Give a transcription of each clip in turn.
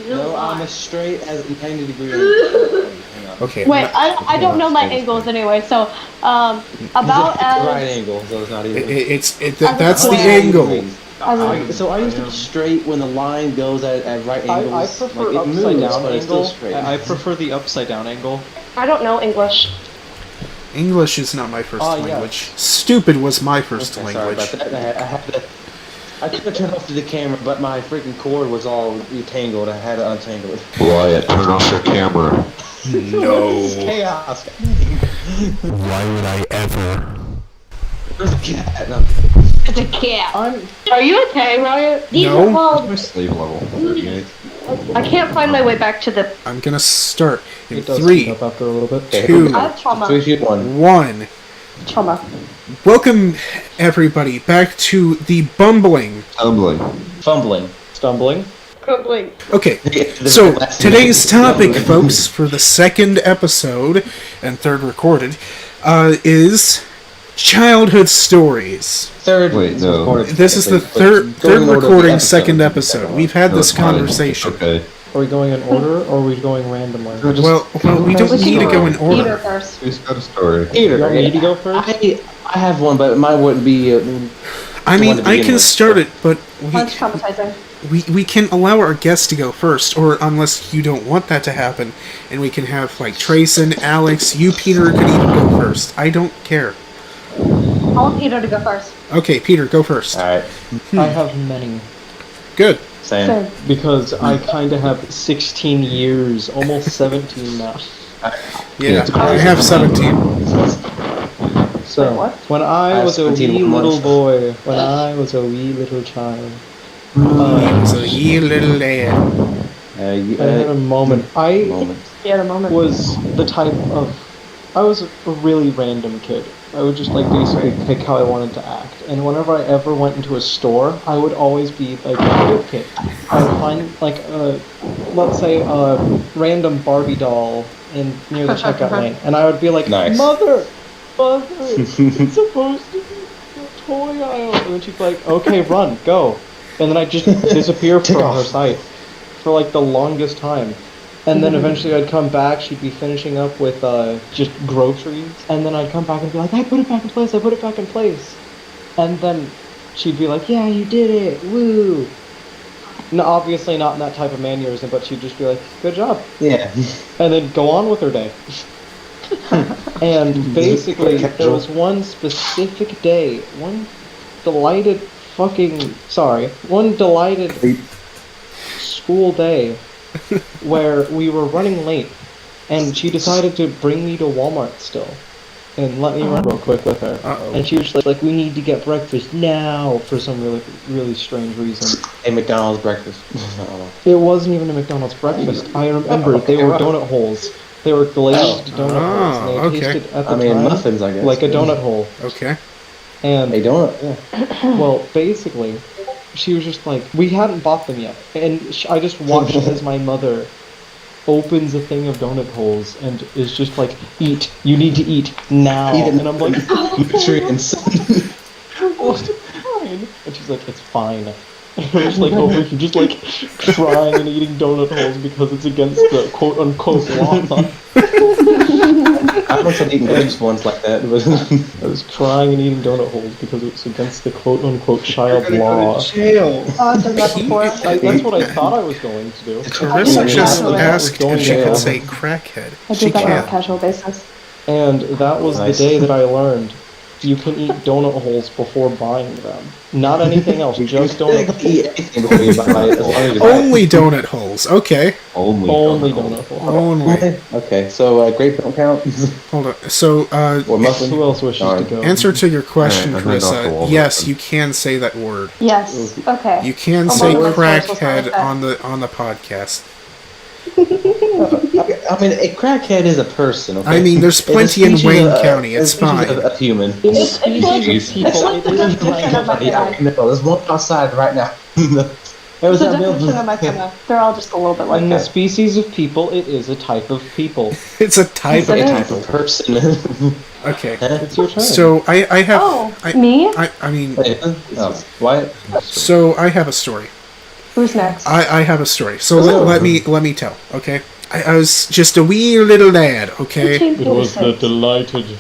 No, I'm as straight as a 90-degree angle. Hang on. Okay. Wait, I don't know my angles anyway, so about It's a right as angle, so it's not even. That's the square. angle. So I used to be straight when the line goes at right angles. I prefer like, it upside moves, down but it's still angle. straight. I prefer the upside down angle. I don't know English. English is not my first yeah. language. Stupid was my first Okay, language. sorry about that. I could have turned off the camera, but my freaking cord was all tangled. I had to untangle it. Wyatt, turn off your camera. No. This is chaos. Why would I ever? Where's the cat? No. It's a cat. Are you okay, Riot? These No. are called. My sleep level. 38. I can't find my way back to the. I'm gonna start in It does 3, speed up after a little bit. Okay, 2, I have trauma. 3, 2, 1. 1. Trauma. Welcome, everybody, back to the Bumbling. Tumbling. Fumbling. Stumbling. Crumbling. Okay, The so last today's name. topic, folks, for the second episode, and third recorded, is childhood stories. Third. Wait, no. recorded. This is the third Going in order of the recording, episode. second episode. We've had No, this it's fine. conversation. Okay. Are we going in order or are we going randomly? Well, we don't need to go in Peter order. first. Who's got a story? Peter, You want me to go first? I have one, but mine wouldn't be. I mean, one to I begin can with. start it, but That's traumatizing. we can allow our guests to go first, or unless you don't want that to happen, and we can have, like, Trayson, Alex, you, Peter, could even go first. I don't care. I want Peter to go first. Okay, Peter, go first. Alright. I have many. Good. Same. Same. Because I kind of have 16 years, almost 17 now. Yeah, I have 17. So, Wait, what? when I have was a 17 wee months. little boy, when I was a wee little child, So, ye little lad. I had a moment. Yeah, the moment. Was the type of... I was a really random kid. I would just, like, basically pick how I wanted to act. And whenever I ever went into a store, I would always be, like, a little kid. I would find, like, let's say, a random Barbie doll near the checkout lane. And I would be like, Nice. Mother, it's supposed to be the toy aisle. And then she'd be like, okay, run, go. And then I'd just disappear from her sight for, like, the longest time. And then eventually I'd come back, she'd be finishing up with just groceries. And then I'd come back and be like, I put it back in place, I put it back in place. And then she'd be like, yeah, you did it, woo. No, obviously not in that type of mannerism, but she'd just be like, good job. Yeah. And then go on with her day. And basically, there was one specific day, one delighted school day where we were running late, and she decided to bring me to Walmart still, and let me run real quick with her. And she was just like, we need to get breakfast now, for some really, really strange reason. A McDonald's breakfast. It wasn't even a McDonald's breakfast. I remember they were donut holes. They were glazed donut holes, and they okay. tasted at the time muffins, I guess. like a donut hole. Okay. And A donut, yeah. well, basically, she was just like, we hadn't bought them yet, and I just watched as my mother opens a thing of donut holes and is just like, eat, you need to eat now. Eat it. And I'm like, Nutrients. well, it's fine. And she's like, it's fine. And I'm just like over here, just like crying and eating donut holes because it's against the quote unquote law. I must have eaten grapes once like that. But I was crying and eating donut holes because it was against the quote unquote child law. jail. Oh, I've done that before. That's what I thought I was going to do. Carissa just Yeah. asked if she Yeah. could say crackhead. I She do that on a can't. casual basis. And that was Nice. the day that I learned you can eat donut holes before buying them. Not anything else, just donut holes. Eat anything before you buy it, as long as you buy it. Only donut holes. Okay. Only donut holes. Only. Okay, so grape don't count? Hold on. So, Or muffin? Who else wishes Darn. to go? answer to your question, Alright, I'm gonna knock the Carissa. wall Yes, open. you can say that word. Yes. Okay. You can Oh, say my goodness, what's crackhead wrong with on the podcast. I mean, a crackhead is a person, okay? I mean, there's It's a plenty in species Wayne of- County, a it's species fine. Of human. In a species of people, it is It's like- kind Yeah, I know. There's one outside right now. There was It's a that definition of my real. stomach. They're all just a little bit like in the that. species of people, it is a type of people. It's a type Yes, it of is. Type of person. Okay. It's your turn. So I have Oh, I, me? I mean Wait, oh, what? so I have a story. Who's next? I have a story. So let me tell. Okay, I was just a wee little lad. Okay, It was the delighted.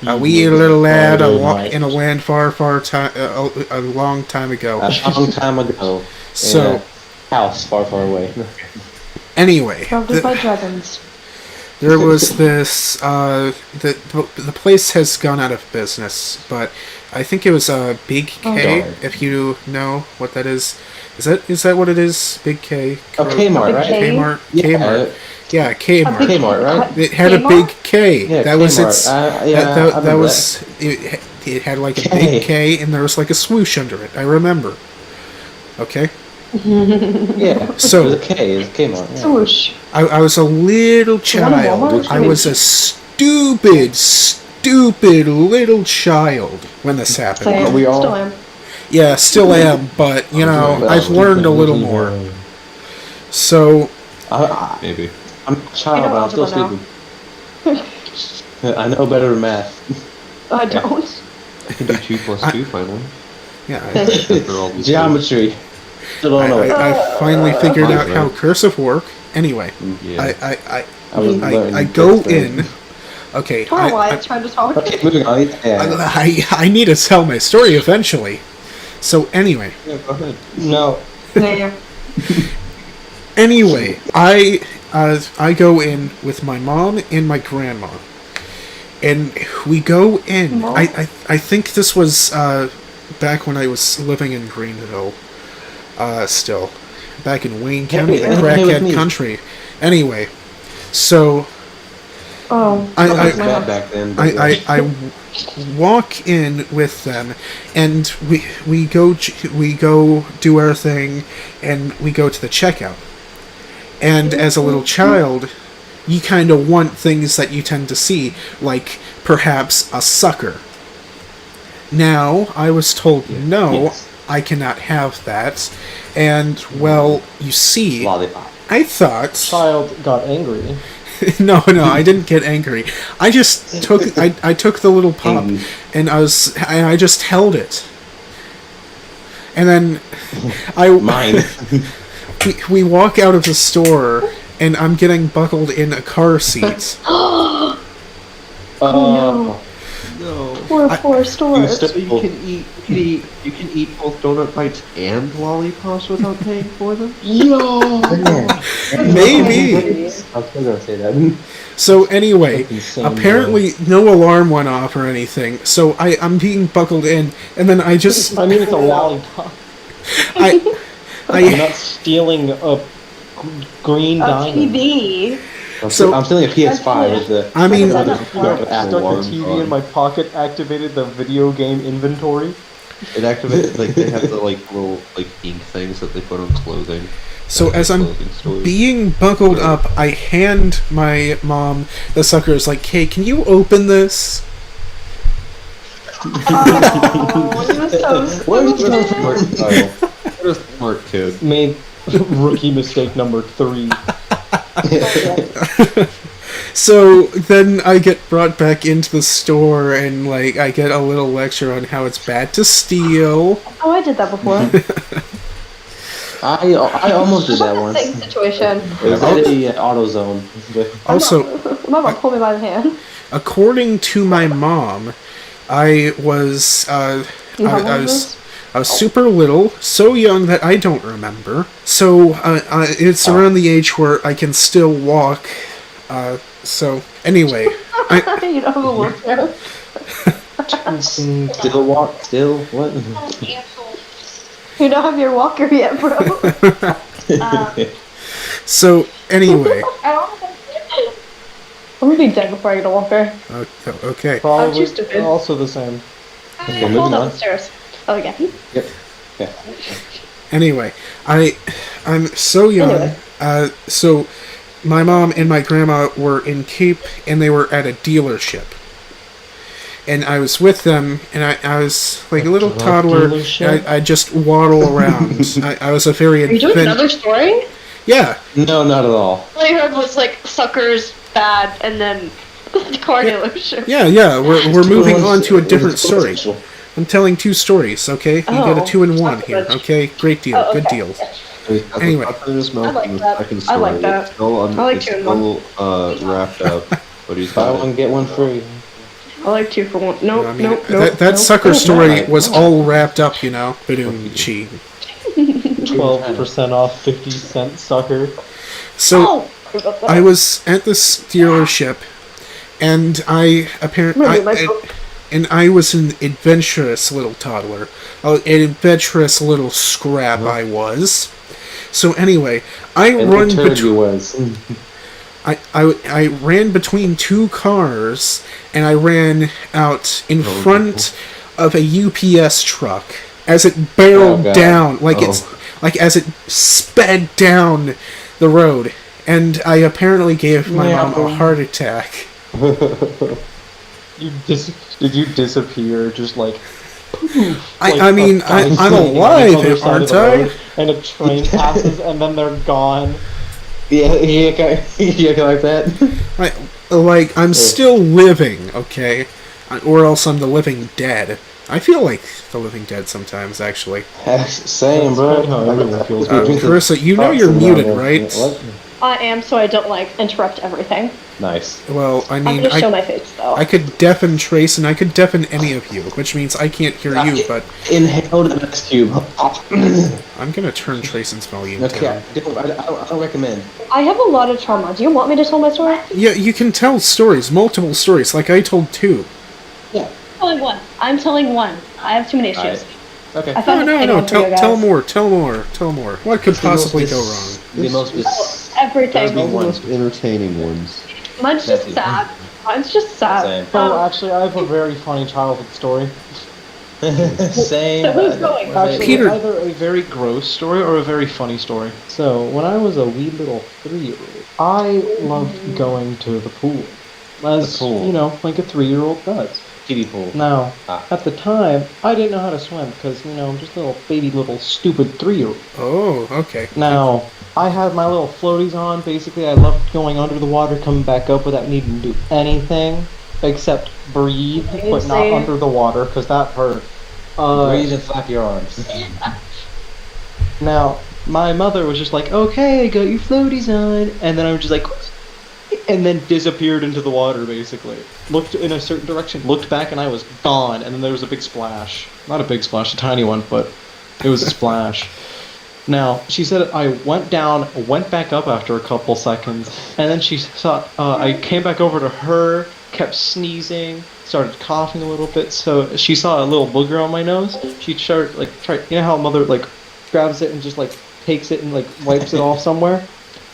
a wee little lad Friday in a night. land far, far time, a long time ago. A long time ago. So- in a house far, far away. Anyway, Surrounded by dragons. there was this. The place has gone out of business, but I think it was a Big K. darn. If you know what that is that what it is? Big K. Oh, Kmart, Big right? K? Kmart. Yeah, Kmart. Yeah, A Kmart. big- Kmart, right? It had a Kmart? big K. Yeah, that was Kmart. its. Yeah, I that remember was. It had like a K. big K, and there was like a swoosh under it. I remember. Okay. Yeah. So- it was a K. It was Kmart. Yeah. Swoosh. I was a little child. Walmart? I was a stupid little child when this happened. Same. we all- Still am. Yeah, still am, but you know, I've learned a little more. So Maybe. I'm a child, You know but I'm still algebra stupid. I know better than math. I don't. I can do 2 plus 2 finally. yeah, After all these Geometry. Still don't know it. I finally figured out how cursive work. Anyway, years. Yeah. I was learning I go this thing. in. Okay, Poor Wyatt trying to talk. Okay, moving on. Yeah. I need to tell my story eventually. So anyway, Yeah, go ahead. No. Yeah. anyway, I go in with my mom and my grandma, and we go in. Mom? I think this was back when I was living in Greenville, still back in Wayne County, the with crackhead me. country. Anyway, so Oh. I- It was my bad God. back then. but yeah. I walk in with them, and we go do our thing, and we go to the checkout. And as a little child, you kind of want things that you tend to see, like perhaps a sucker. Now, I was told no, Yes. I cannot have that, and well, you see, Lollipop. I thought. Child got angry. No, I didn't get angry. I just took I took the little pop Angry. and I just held it. And then Mine. we walk out of the store and I'm getting buckled in a car seat. Oh, No. Poor store. So you can eat both donut bites and lollipops without paying for them? Maybe. I was still gonna say that. So anyway, That's insane, apparently no alarm went off or anything. So I'm being buckled in and then I just I mean, it's a lollipop. I You're not stealing a green A diamond. TV. So- I'm stealing a PS5 with the. I mean- What is that for? Stuck a TV in my pocket, activated the video game inventory. It activates, like, they have the, like, little, like, ink things that they put on clothing. So as I'm Clothing stores. being buckled up, I hand my mom the sucker. Is like, hey, can you open this? Oh, you're so Where did you come stupid. from? Oh, what a smart kid. Made rookie mistake number 3. So then I get brought back into the store and like I get a little lecture on how it's bad to steal. Oh, I did that before. I almost did that Same once. situation. It was at the AutoZone. Also, My mom pulled me by the hand. according to my mom, I was You have one I of was those? I was super little, so young that I don't remember. So it's around the age where I can still walk. So anyway, You don't have a wheelchair. Still walk. Still what? You don't have your walker yet, bro. so anyway, I'm gonna be dead before I get a walker. okay. Probably you stupid. also the same. Okay, Fall moving down on. the stairs. Oh yeah. Yep. Yeah. Anyway, I'm so young. Anyway. So my mom and my grandma were in Cape, and they were at a dealership. And I was with them, and I was like a little drug toddler. dealership? I just waddle around. I was a very Are you doing another story? Yeah. No, not at all. All I heard was like suckers bad, and then car dealership. Yeah. We're moving Well, on to a it's different story. social. I'm telling 2 stories. Okay, you get a Oh, 2 in 1 that's here. good. Okay, great deal. Oh, Good okay. deal. Anyway. in his mouth I like in the that. second I story. like that. It's still, I like it's 2 in still wrapped up, but he's Buy got one, it. get one free. I like 2 for 1. Nope, I mean, nope, that nope. sucker nope, story nope. was all wrapped up, you know. Ba-doom-chee. 12% off 50-cent sucker. So Oh! Forgot that. I was at this dealership, and I was an adventurous little toddler, an adventurous little scrap. I was. So anyway, I And run the turd you was. I ran between 2 cars, and I ran out in front of a UPS truck as it barreled God. down, like as it sped down the road, and I apparently gave my mom a heart attack. Did you disappear? Just like. I mean, I'm alive, aren't I? And a train passes, and then they're gone. Yeah, like that. I'm still living, okay? Or else I'm the living dead. I feel like the living dead sometimes, actually. Same, That's bro. kinda how everyone feels. Carissa, you know you're muted, right? What? I am, so I don't, like, interrupt everything. Nice. Well, I I'm mean, gonna show my face, though. I could deafen Trace, and I could deafen any of you, which means I can't hear you, but Inhale the next cube. I'm gonna turn Tracen's volume Okay, down. I don't recommend. I have a lot of trauma. Do you want me to tell my story? Yeah, you can tell stories, multiple stories, like I told 2. Telling one. I'm telling one. I have too many issues. Alright. Okay. I found a good No, one for you guys. tell more. What could possibly go wrong? The most Everything. All the most entertaining ones. Mine's just sad. Mine's just sad. Same. Oh, actually, I have a very funny childhood story. Same. So who's going? Actually, Peter. either a very gross story or a very funny story. So, when I was a wee little 3-year-old, I loved going to the pool. As, The pool. you know, like a 3-year-old does. Kiddie pool. Now, Ah. at the time, I didn't know how to swim because, you know, I'm just a little baby little stupid 3-year-old. Oh, okay. Now, I had my little floaties on. Basically, I loved going under the water, coming back up without needing to do anything except breathe, but not Same. under the water because that hurt. Breathe and flap your arms. Now, my mother was just like, okay, I got your floaties on. And then I was just like, and then disappeared into the water, basically. Looked in a certain direction, looked back, and I was gone. And then there was a big splash. Not a big splash, a tiny one, but it was a splash. Now, she said I went down, went back up after a couple seconds, and then she saw, I came back over to her, kept sneezing, started coughing a little bit, so she saw a little booger on my nose. She started, you know how a mother, grabs it and just, takes it and, wipes it off somewhere?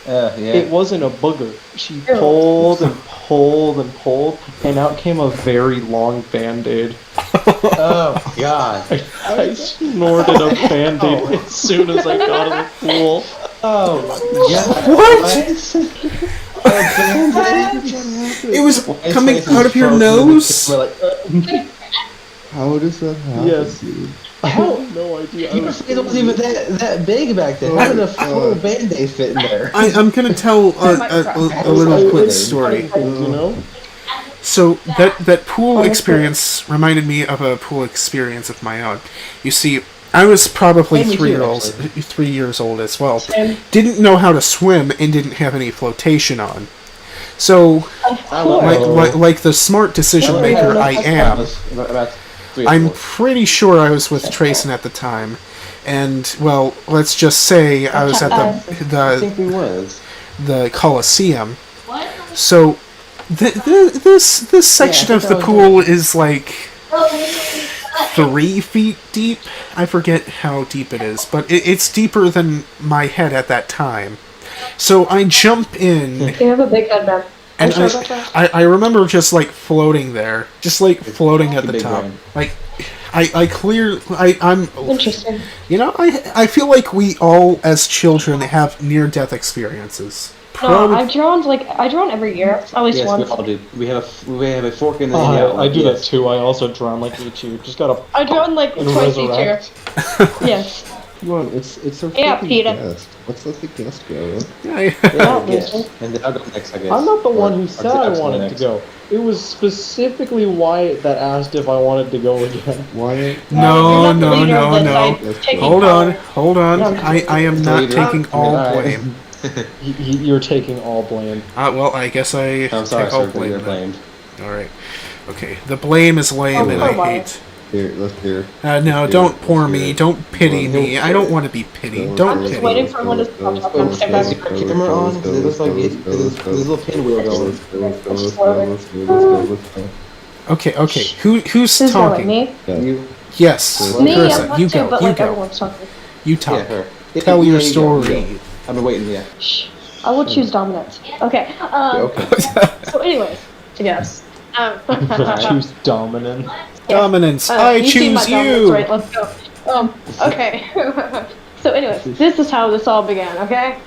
Yeah. It wasn't a booger. She pulled and pulled and pulled, and out came a very long Band-Aid. Oh God. I snorted a Band-Aid as soon as I got in the pool. Oh God. It was coming out of your nose? We're like, How does that happen, Yes. dude? I have no idea. you were saying it wasn't even that big back then. How did a full Band-Aid fit in there? I'm gonna tell a little quick story. You know? So that pool experience reminded me of a pool experience of my own. You see, I was probably Hey, me too, 3 years old as well. Didn't know how to swim and didn't have any flotation on. So, like the smart decision maker I am, I'm pretty sure I was with Trayson at the time, and well, let's just say I was at I think we was. the Coliseum. So this section of the pool is like 3 feet deep. I forget how deep it is, but it's deeper than my head at that time. So I jump in. You have a big head, man. And I remember just floating there, just floating at the big top. brain. I'm Interesting. you know, I feel like we all as children have near death experiences. No, I've drawn every year, at least Yes, once. we all do. We have a fork in the I do that too. I also drown like each year. Just gotta. I drawn and twice each year. resurrect. Yes. Come on, it's a Yeah, freaking Peter. guest. Let's let the guest go. Yeah, Yeah, Yeah, I guess. And then I'll go next, I guess. I'm not the one who Or said I Jack's wanted next. to go. It was specifically Wyatt that asked if I wanted to go again. Wyatt? No, You're not the no, leader of no, this, no. I'm taking Hold on, power. hold on. I am not Leader. taking all Alright. blame. You're taking all blame. Well, I guess I I'm sorry, take all sir, blame. you're then. blamed. All right. Okay. The blame is lame, and Oh, I hate. Here, let's hear. No, Let's don't hear it, pour let's me. hear it. Don't pity Come on. me. I don't want to be pitied. Go, Don't I'm just pity. waiting for him to stop talking. I'm Wait, staying is back. your camera on? Because it looks like there's a little pinwheel going. Okay. Who's Who's going? talking? Me? You, Yes, Me, I'm Carissa. not You too, go. but You like go. everyone's talking. You yeah, talk. her. Tell Yeah, your you go, you story. go. I've been waiting, yeah. Shh. I will choose dominance. Okay. Okay. So, anyways, yes. Choose dominant. Dominance. I you see my choose dominance, you. right? Let's go. Okay. So, anyways, this is how this all began. Okay.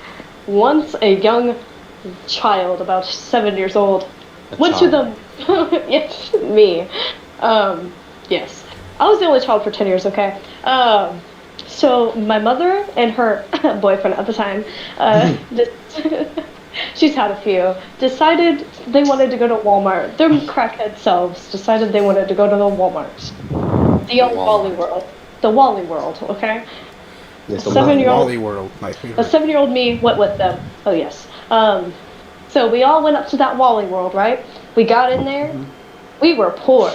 Once a young child, about 7 years old, went to the yes, me. Yes. I was the only child for 10 years, okay? So my mother and her boyfriend at the time, she's had a few, decided they wanted to go to Walmart. Their crackhead selves decided they wanted to go to the Walmart. The old Wally World. The Wally World, okay? Yes, the 7-year-old Wally World, my a favorite. 7-year-old me went with them. Oh yes. So we all went up to that Wally World, right? We got in there. We were poor.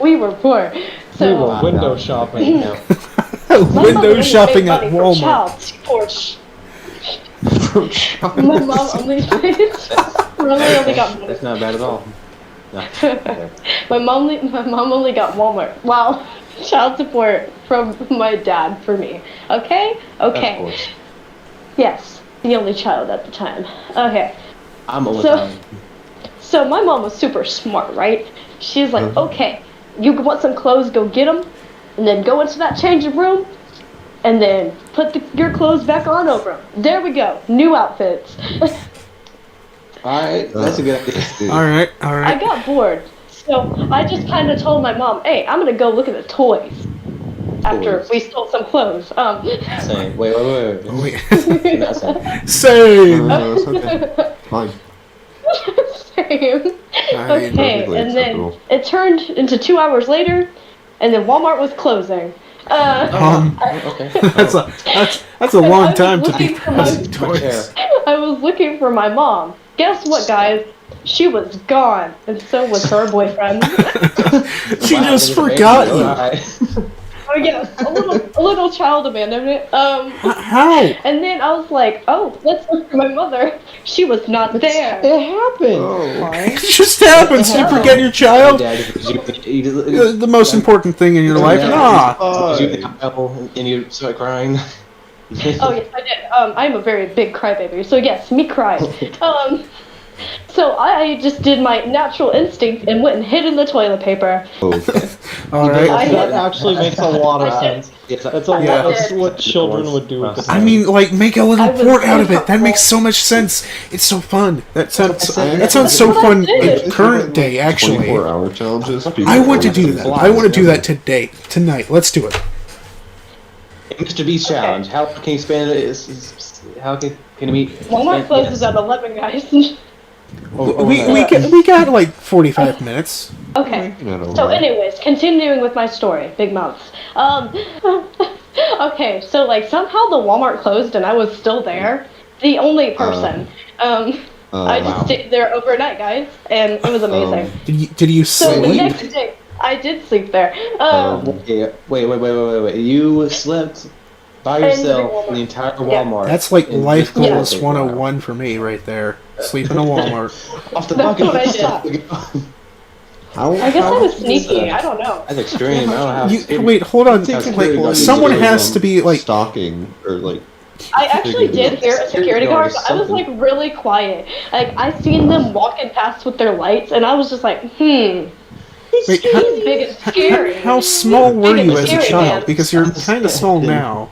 We were poor. So We were window shopping. No. my mother Window only shopping made at money from Walmart. child support. My mom only really only got money. That's not bad at all. No. My mom only got Walmart. Wow, child support from my dad for me. Okay. Of course. Yes, the only child at the time. Okay. I'm all the So- time. So my mom was super smart, right? She's like, okay, you want some clothes, go get them, and then go into that changing room, and then put your clothes back on over them. There we go, new outfits. Alright, that's a good idea. All right. I got bored, so I just kind of told my mom, hey, I'm gonna go look at the toys. After Toys. we stole some clothes. Same. Wait. Wait. Not same. Same. No, it's okay. Fine. Same. I mean, Okay, perfectly and then acceptable. it turned into 2 hours later, and then Walmart was closing. Okay. That's a long time to be looking for my- passing toys. Fair. I was looking for my mom. Guess what, guys? She was gone, and so was her boyfriend. She Wow, just there's a baby. forgot you. Alright. Oh yes, a little child abandonment. How? And then I was like, oh, let's look for my mother. She was not there. It happened. Oh. It just happens. You forget your child. Dad, The most important thing in your life. Nah. And you start crying. Oh yes, I did. I'm a very big crybaby, so yes, me cried. So I just did my natural instinct and went and hid in the toilet paper. All right. That actually makes a lot of I did. sense. Yes, That's Yeah. that's what children would do at the I time. mean, like, make a little I was port out of so it. That makes so much sense. It's so fun. That sounds so What I fun did. in current day, actually. 24-hour challenges. I want to do that. I want to do that today, tonight. Let's do it. Mr. Beast challenge. How can you spend it? How can you meet? Walmart closes at 11, guys. We got like 45 minutes. Okay. Not So over. anyways, continuing with my story, big mouths. Okay, so like somehow the Walmart closed and I was still there. The only person. I just Wow. stayed there overnight, guys, and it was amazing. Did you So the sleep? next day, I did sleep there. Yeah, wait. You slept by In the yourself in the Walmart. entire Yeah. Walmart. That's like in life this goals toilet 101 for me right there. Sleep in a Walmart. paper. Off the That's bucket. what I Stop. How? I guess I was How- sneaky. I don't know. That's extreme. I don't know how. Wait, hold on. That's Like, security guard someone is has to be like. stalking or like. I actually did hear a security guard, Security but I was guard like really quiet. Like I seen them walking past with their lights, and I was just like, Wait, he's big and scary. how small were Big and you as a scary, child? man. Because you're kind of small now.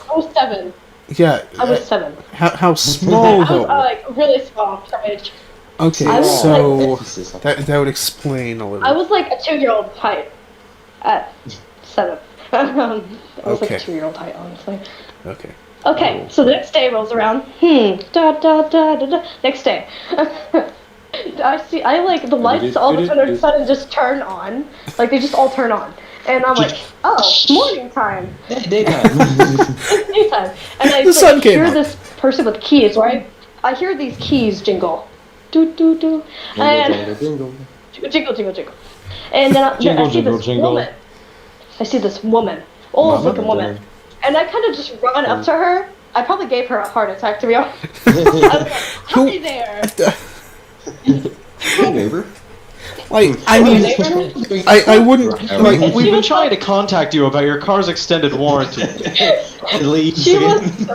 I was 7. Yeah. I was 7. How I small was though? like really small for my age. Okay, I was so Like- that would explain a little. I was like a 2-year-old height at 7. I was like Okay. a 2-year-old height, honestly. Okay. Okay, so the next day rolls around. Next day. I like the lights all of a sudden just turn on. Like they just all turn on. And I'm like, oh, morning time. Hey, daytime. It's daytime. And I The sun like, came hear up. this person with keys, right? I hear these keys jingle. Do do do. And Jingle. jingle jingle jingle. And then I see Jingle, this jingle. woman. I see this woman. Old looking woman. And I kind of just run up to her. I probably gave her a heart attack, to be honest. I was like, hi there. Hey, neighbor. Like, I mean, I wouldn't like. We've been trying to contact you about your car's extended warranty. She was.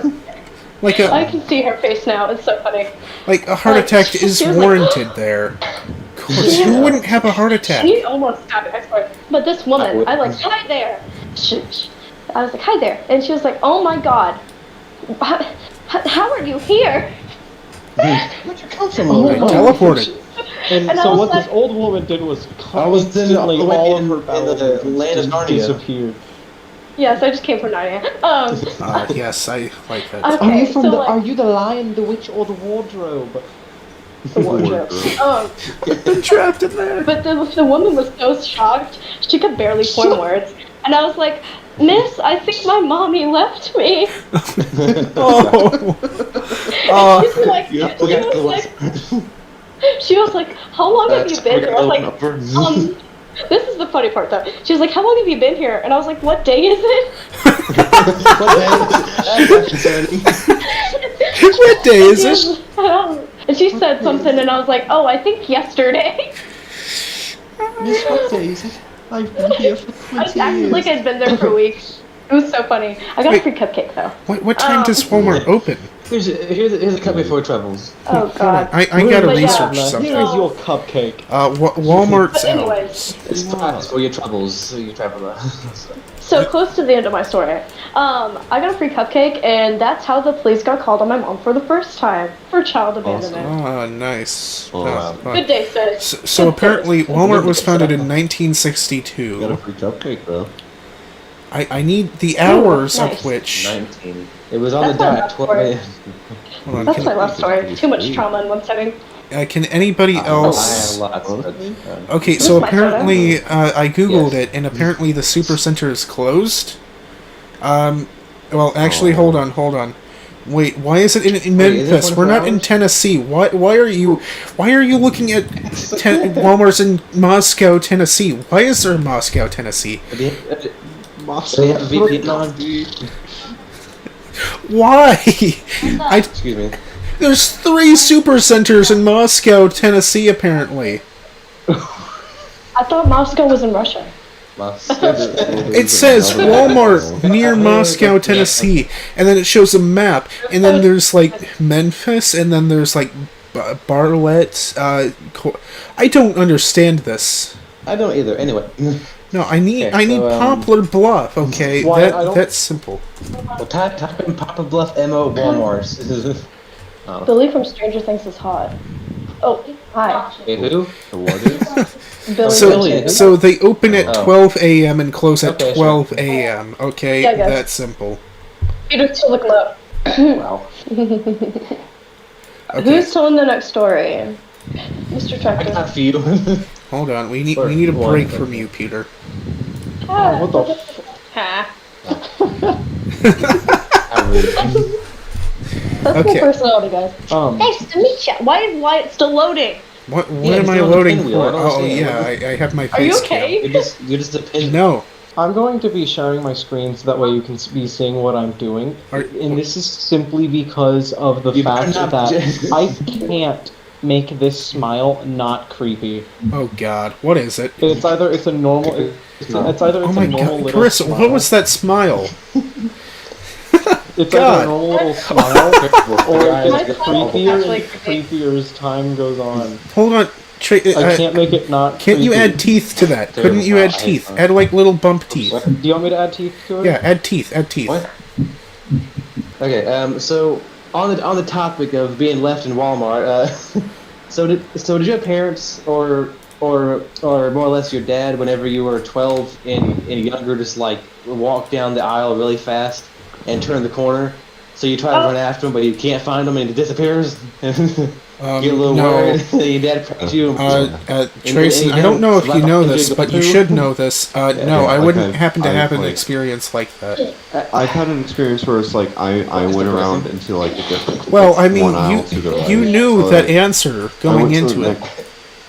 Like I a can see her face now. It's so funny. heart attack she is was like- warranted there. Of course, who wouldn't have a heart attack? She almost got it. I swear. But this woman, I like, hi there. I was like, hi there. And she was like, oh my god. How are you here? Where'd you come from? Oh I my teleported. And And I so was what like- this old woman did was I was in instantly all of in her the bowels land of just Narnia. disappeared. Yes, I just came from Narnia. Yes, I like that. Okay, Are you from so the? like, Are you the lion, the witch, or the wardrobe? the wardrobe. Been trapped in there. But the woman was so shocked, she could barely form words. And I was like, Miss, I think my mommy left me. Oh. She's like, she was like, how long have you been here? I was like, this is the funny part though. She was like, how long have you been here? And I was like, what day is it? What day is it? And she said something, and I was like, oh, I think yesterday. Miss, what day is it? I've been here for I 20 acted years. like I'd been there for weeks. It was so funny. I got a Wait. free cupcake though. What time does Walmart open? Here's a cup before troubles. Oh god. I gotta But yeah. research Here something. is your cupcake. Walmart's But anyways. hours. It's times for your troubles, so you travel. So close to the end of my story. I got a free cupcake, and that's how the police got called on my mom for the first time for child abandonment. Ah, nice. Oh, wow. Good day, sis. So apparently, Walmart was founded in Got a 1962. free cupcake, though. I need the hours nice. of which. 19. It was on That's the my dot. last 12 story. a.m. Hold on, That's can, my last story. Too much trauma in one setting. can anybody I had else? lots. Okay, so my apparently, I googled Yes. it, and apparently the Supercenter is closed. Well, actually, hold on. Wait, why is it in is it Memphis? 24 We're not in hours? Tennessee. Why are you looking at Walmart's in Moscow, Tennessee? Why is there Moscow, Tennessee? They have a VPN on. Why? Excuse me. There's 3 Supercenters in Moscow, Tennessee, apparently. I thought Moscow was in Russia. It says Walmart near Moscow, Tennessee, and then it shows a map, and then there's like Memphis, and then there's like Bartlett. I don't understand this. I don't either. Anyway. No, I need Okay, so, Poplar Bluff. Okay, Why, I don't- that's simple. Well, type in Papa Bluff MO Walmart. Billy from Stranger Things is hot. Oh, hi. Wait, who? What is? Billy. So, Billy. so they open at Oh. 12 a.m. and close at Okay, 12 a.m. Okay, Yeah, guys. that's simple. Peter, to look him up. Wow. Okay, Who's telling the next story? Mr. I Tractor. got for you. hold on. We need a break from you, Peter. Ah, What the? Ha. That's Okay. my personality, guys. Um. Nice to meet you. Why is Wyatt still loading? What Yeah, am I he's on the loading pinwheel, I for? don't Oh understand. yeah, I have my Are you face okay? You're just a cam. pin. No. I'm going to be sharing my screen so that way you can be seeing what I'm doing. And this is simply because of the You fact better not- that I can't make this smile not creepy. Oh God, what is it? It's either it's a normal, it's either Oh it's my a normal God, little Chris, smile. what was that smile? It's God. either a normal little smile, or it My gets smile is creepier actually and creepy. creepier as time goes on. Hold on, I can't make it not. can't you creepy. add teeth to that? Couldn't you add teeth? Add like little bump teeth. Do you want me to add teeth to it? Yeah, add teeth. Add teeth. What? Okay. So on the topic of being left in Walmart, so did your parents or or more or less your dad whenever you were 12 and younger just like walk down the aisle really fast and turn the corner, so you try to run after him but you can't find him and he disappears. Get a little no. worried. Your dad cracks you. Tracy, I don't know if you know this, but you should know this. No, Yeah, I wouldn't okay. happen to have an like- experience like that. I've had an experience where it's like I went around into like a different. Well, I mean, one aisle to the right. you knew So, that like, answer I going went to into the it. next-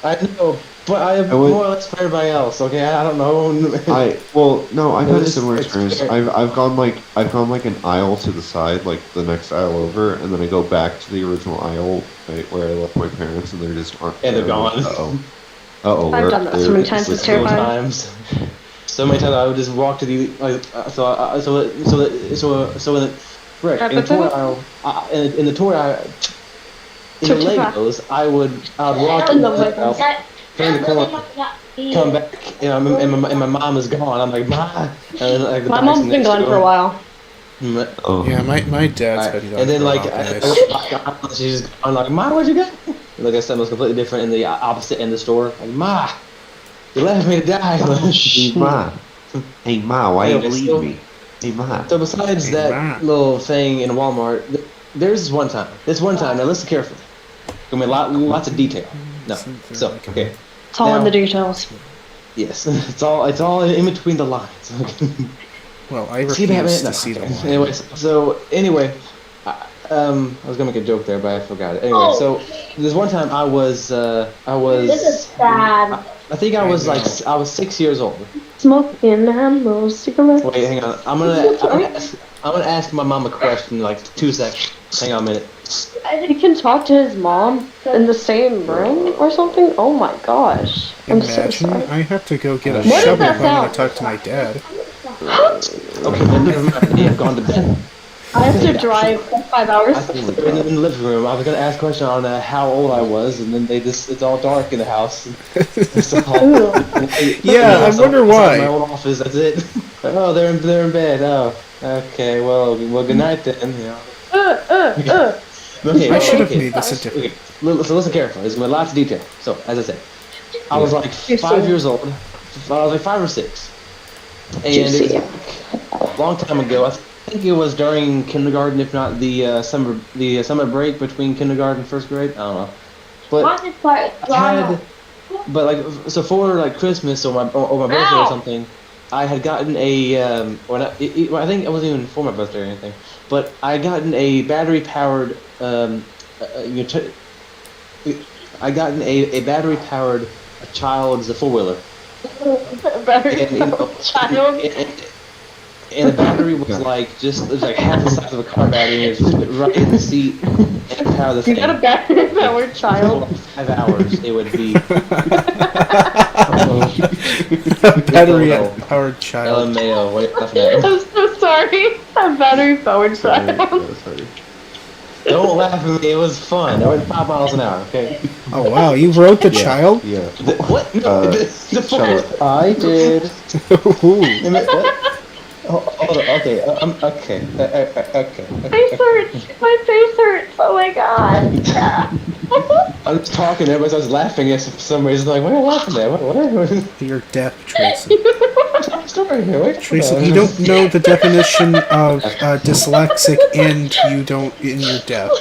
I know, but I have would- more or less for everybody else. Okay, I don't know. No, I've had a It's- similar it's experience. fair. I've gone like an aisle to the side, like the next aisle over, and then I go back to the original aisle right, where I left my parents, and they just aren't. And they're there. I'm like, gone. Uh-oh. I've done that so many times, it's terrifying. times. So many times I would just walk to the like so in the frick in the toy aisle in the toy aisle in the Legos I would walk in the Legos, turn the corner, come back, and my mom is gone. I'm like, Ma, and then, like, the My bike's mom's been next to gone for a him. while. Oh. Yeah, my dad's Alright, been gone and then for a like while, guys. she's I'm like, Ma, where'd you go? Like I said, it was completely different in the opposite end of the store. Like, Ma, you left me to die. Hey Ma, hey Ma, why you Anyway, leave so- me? Hey Ma. So besides Hey, that Ma. little thing in Walmart, there's this one time. Now listen carefully. I mean, lots of detail. No, so okay. It's all in Now- the details. Yes, it's all in between the lines. Well, I See refuse Batman? No, to see the okay. line. Anyway, I was gonna make a joke there, but I forgot it. Anyway, so there's one time I was This is sad. I think I was I like know. I was 6 years old. Smoking animals, cigarettes. Wait, hang on. I'm gonna ask my mom a question in like 2 seconds. Hang on a minute. He can talk to his mom in the same room or something? Oh my gosh. I'm so Imagine sorry. I have to go get a What is shovel that if I'm going sound? to talk to my dad. Okay, then never mind. Yeah, I've gone to bed. I have to drive 5 hours. I was in the living room. I was gonna ask a question on how old I was, and then it's all dark in the house. It's all, Yeah, I wonder why. My old office. That's it. Oh, they're in bed. Oh, okay. Well, good night then. Yeah. Okay. I should have okay. made this a different. Okay. So listen carefully. There's gonna be lots of detail. So as I said, I was like Juicy. 5 years old. I was like 5 or 6, and Juicy. it was a long time ago. I think it was during kindergarten, if not the summer break between kindergarten and first grade. I don't know, but Why is part I had, but like so for like Christmas or my birthday or something, I had gotten a well, I think it wasn't even for my birthday or anything, but I had gotten a battery powered I gotten a battery powered child's 4-wheeler. Battery And, you know, child. and the battery was like it was like half the size of a car battery, and it was just right in the seat and power the You thing. got a battery powered For child. like 5 hours, it would be Battery powered child. LMAO. What are you laughing at? I'm so sorry. A battery powered child. Sorry. Don't laugh at me. It was fun. I went 5 miles an hour. Okay. Oh wow, you wrote the child? Yeah. What? No, the shut fuck. up. I did. Ooh. What? Oh, hold on. Okay. Okay. Okay. Face hurts. My face hurts. Oh my god. I was talking. Everybody starts laughing. Yes, for some reason. Like, what are you laughing at? What? You're deaf, Tracy. Story here. Wait. Tracy, you don't know the definition of dyslexic and you're deaf.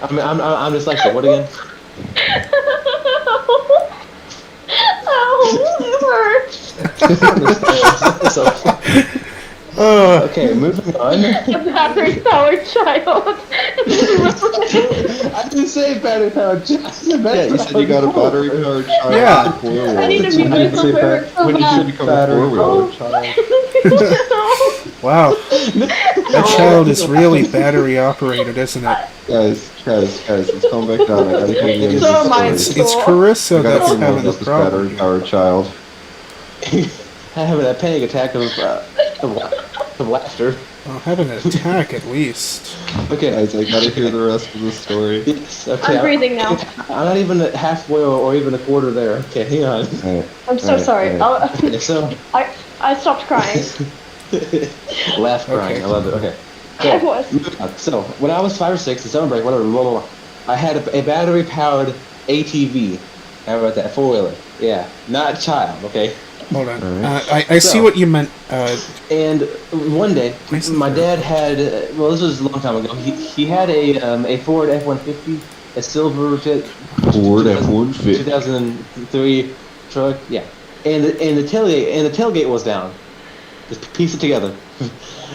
I'm dyslexic. What again? Oh, it hurts. So, okay, moving on. A battery powered child. I didn't say battery powered. Yeah, you said you got a battery powered child. Yeah. with a 4-wheeler. I need to be didn't say myself so When did you bad. become a Battery 4-wheeler? powered child. Wow. That child is really battery operated, isn't it? Guys, let's calm back down. I gotta hear the end of So this mine story. It's Carissa I gotta that's hear more having about the this problem. battery powered child. Having a panic attack of laughter. Well, having an attack at least. Okay. Guys, I gotta hear the rest of the story. Yes, okay. I'm breathing now. I'm not even halfway or even a quarter there. Okay, hang on. Alright. I'm so Alright, sorry. alright. Okay, so I stopped crying. laugh crying. Okay. I love it. Okay. I was. So when I was 5 or 6, the summer break, whatever, blah, blah, blah, I had a battery-powered ATV. How about that? 4-wheeler. Yeah, not a child. Okay. Hold on. Alright. I see what you meant. And one day, Where's the my third dad had. Well, this was a long time ago. He had a Ford F-150, a silver Ford F-150. 2003 truck. Yeah, and the tailgate was down. Just piece it together.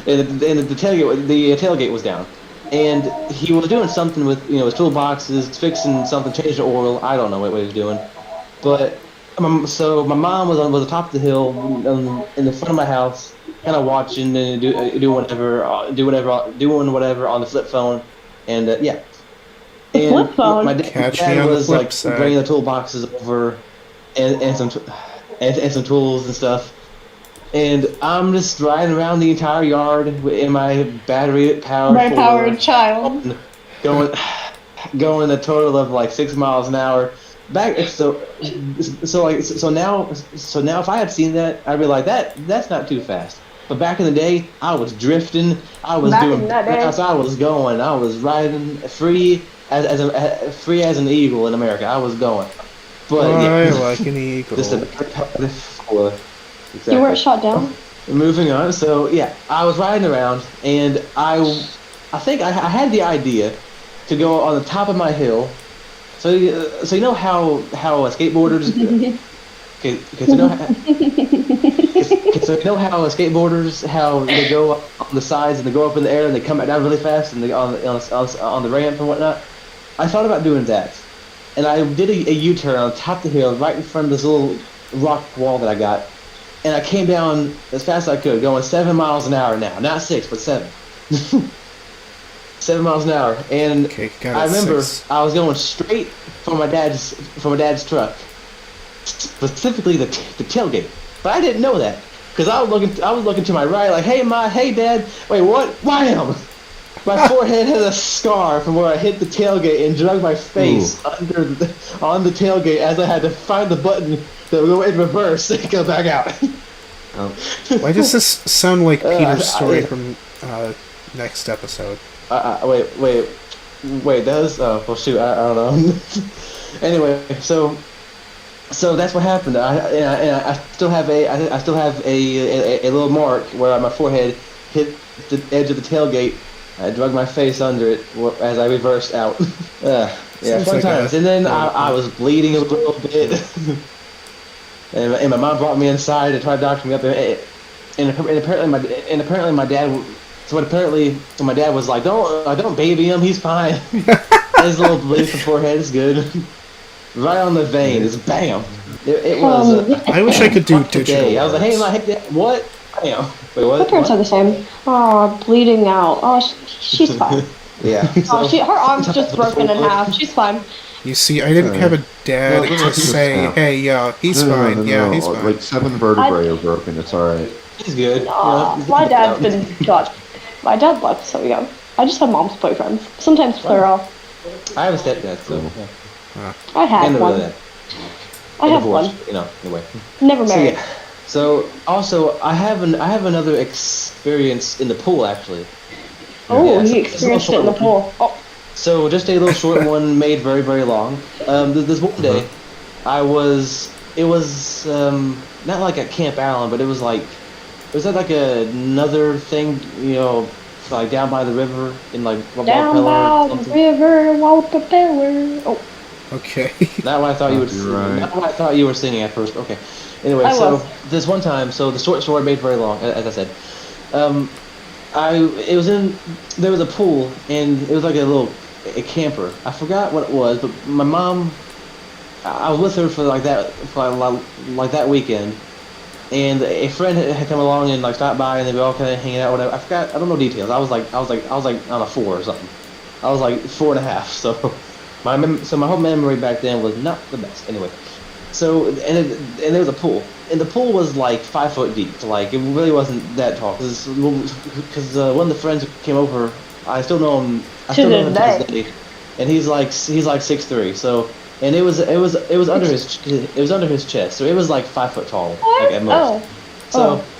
and the tailgate was down. And he was doing something with his toolboxes, fixing something, changing the oil. I don't know what he was doing, but so my mom was on the top of the hill in the front of my house, kind of watching and doing whatever on the flip phone, and yeah. The flip phone. My Catch me dad on the was flip like side. bringing the toolboxes over, and some tools and stuff. And I'm just riding around the entire yard in my battery-powered child. going a total of like 6 miles an hour. So now if I had seen that, I'd be like that's not too fast. But back in the day, I was drifting. I was doing fast. I was going. I was riding free free as an eagle in America. I was going. But I like an eagle. just a exactly. You weren't shot down? Moving on. So yeah, I was riding around, and I think I had the idea to go on the top of my hill. So you know how skateboarders. Okay, so you know how skateboarders they go up on the sides and they go up in the air and they come back down really fast and they on the ramp and whatnot. I thought about doing that, and I did a U-turn on top of the hill right in front of this little rock wall that I got. And I came down as fast as I could, going 7 miles an hour now. Not 6, but 7. 7 miles an hour. And I remember I was going straight for my dad's truck. Specifically the tailgate. But I didn't know that. Because I was looking to my right like, hey Dad, wait, what? Wham! My forehead has a scar from where I hit the tailgate and dragged my face on the tailgate as I had to find the button that would go in reverse and go back out. Why does this sound like Peter's story from next episode? Wait, does? Oh, well, shoot, I don't know. Anyway, so that's what happened. I still have a little mark where my forehead hit the edge of the tailgate. I drug my face under it as I reversed out. Yeah, fun times. And then I was bleeding a little bit. and my mom brought me inside to try to doctor me up. And apparently my dad. So my dad was like, don't baby him. He's fine. His little bleed from forehead is good. Right on the vein. It's bam. It was. I wish I could do digital. I was like, hey, what? Bam. Wait, what? My parents are the same. Oh, bleeding out. Oh, she's fine. Yeah. Oh, her arm's just broken in half. She's fine. You see, I didn't have a dad to say, hey, he's fine. Yeah, he's fine. Like 7 vertebrae are broken. It's alright. He's good. My dad's been got. My dad left so young. I just have mom's boyfriends. Sometimes plural. I have a stepdad, so I had one. I have one. Anyway. Never married. So also, I have another experience in the pool actually. Oh, you experienced it in the pool. Oh. So just a little short one, made very very long. This one day, it was not like at Camp Allen, but it was like another thing, like down by the river in like down by the river, Walpapeller. Oh. Okay. Not what I thought you would. Right. Not what I thought you were singing at first. Okay. Anyway, this one time, so the short story made very long, as I said. There was a pool, and it was like a camper. I forgot what it was, but my mom, I was with her for that weekend, and a friend had come along and like stopped by, and they were all kind of hanging out. Whatever. I forgot. I don't know details. I was like on a 4 or something. I was like 4.5. So my whole memory back then was not the best. Anyway. So and there was a pool, and the pool was like 5 foot deep. Like it really wasn't that tall, because one of the friends who came over, I still know him. To this day, and he's like 6'3". So and it was under his chest. So it was like 5 foot tall, like at most.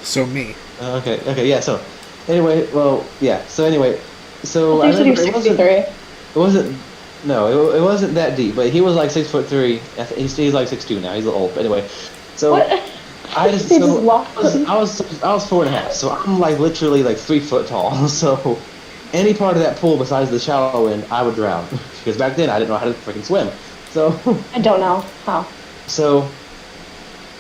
So me. Okay, yeah. So Anyway, well, yeah. So anyway, so I I think he was remember 63. it wasn't. No, it wasn't that deep. But he was like 6'3". He's like 6'2" now. He's a little old. But anyway, so What? I just They just so lost him. I was 4.5. So I'm like literally like 3 foot tall. So any part of that pool besides the shallow end, I would drown because back then I didn't know how to freaking swim. So I don't know how. so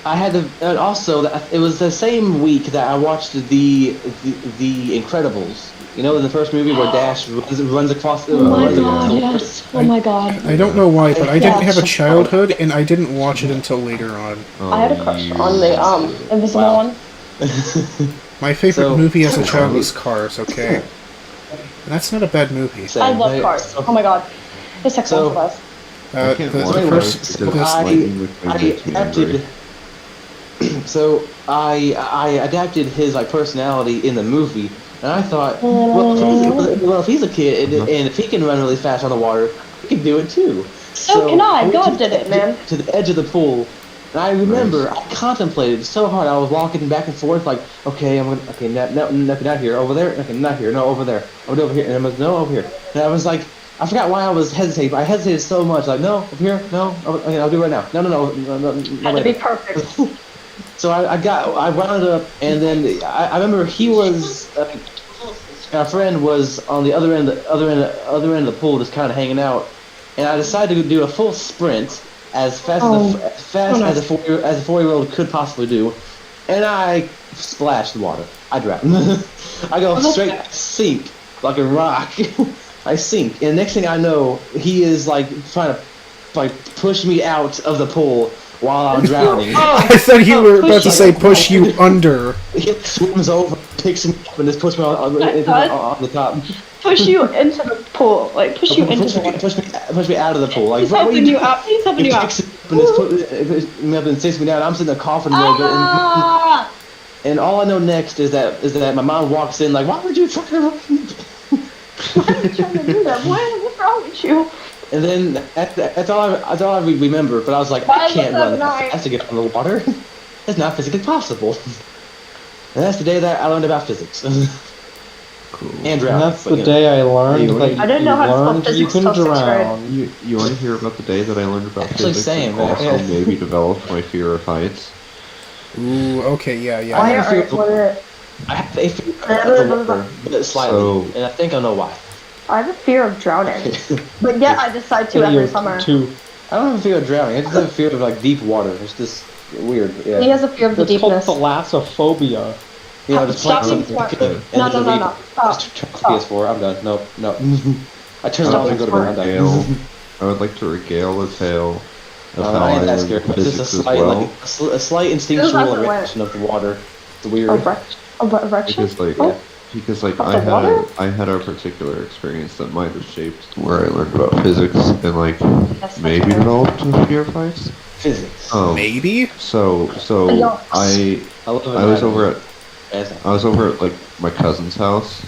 I had to, and also it was the same week that I watched the Incredibles. You know, in the first movie where Dash runs across the. Oh my runs across god, the water? yes. Oh my god. I don't know why, but I didn't have a Yeah. childhood, and I didn't watch it until later on. I had a crush on the invisible Wow. one. My favorite So- movie as a child was Cars, okay? And that's not a bad movie. Same. I love cars. Oh my god. The sex So- one was. I can't The watch first, Cars because this, lightning McQueen makes me angry. adapted. So I adapted his like personality in the movie, and I thought, well, if he's a kid and if he can run really fast on the water, he can do it too. So can I. went God to did the it, man. To the edge of the pool, and I remember I contemplated so hard. I was walking back and forth, like, okay, not here, over there, okay, not here, no, over there, I'll do over here, and I was no, over here, and I was like. I forgot why I was hesitating, but I hesitated so much, like, no, up here, no, okay, I'll do it right now. No, Had to be later. perfect. So I wound up, and then I remember he was, our friend was on the other end of the pool, just kind of hanging out, and I decided to do a full sprint as fast as a 4-year-old could possibly do, and I splashed the water. I drowned. I go straight sink like a rock. I sink, and next thing I know, he is like trying to like push me out of the pool while I'm drowning. I thought you were about to say push you under. He swims over, picks me up, and just puts me on the top. Push you into the pool. Like, push you into the water. Push me out of the pool. Like, He's what are helping you doing? out. He's helping He you out. picks me up and just puts me up and sits me down. I'm sitting there coughing a little bit, Ah! and all I know next is that my mom walks in like, why would you try to run? Why are you trying to do that? What's wrong with you? And then that's all I remember. But I was like, I can't run that fast to get on the water. It's not physically possible. And that's the day that I learned about physics. Cool. And And drowning. that's the day I learned that I didn't know how to spell you physics can till 6th grade. drown. You want to hear about the day that I learned about Actually, physics same, and also yeah. maybe developed my fear of heights? Ooh, okay, yeah. I Why have are a fear. I have a fear of the water, but slightly, So- and I think I know why. I have a fear of drowning. But yet I decide to every summer. I don't have a fear of drowning. I just have a fear of like deep water. It's just weird. Yeah. He has a fear of the It's called deepness. thalassophobia. You know, just Stop playing being smart. and No, then no, read- no. Stop. Just turn off Stop. PS4. I'm done. No. I turn it Stop off and go to bed. I'm regale, done. I would like to regale a tale of how I I ain't that learned scared. It's just physics a as slight, well. like a slight instinctual doesn't work. reaction of the water. It's weird. Erection? Because like Of I the water? had a particular experience that might have shaped where I learned about physics and like That's maybe fair. developed a fear of heights. Physics. Maybe? So Yes. I love I was over at. at like my cousin's house.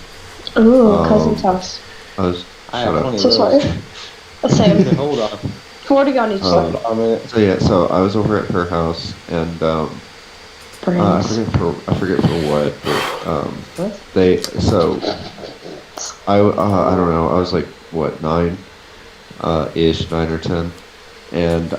Ooh, Um, cousin's house. I was I shut have up. plenty So of sorry. those. The same. Hold on. 40 on each Um, side. A minute. So yeah, so I was over at her house and I Brains. forget for what, but I don't know, I was like what 9 or 10, and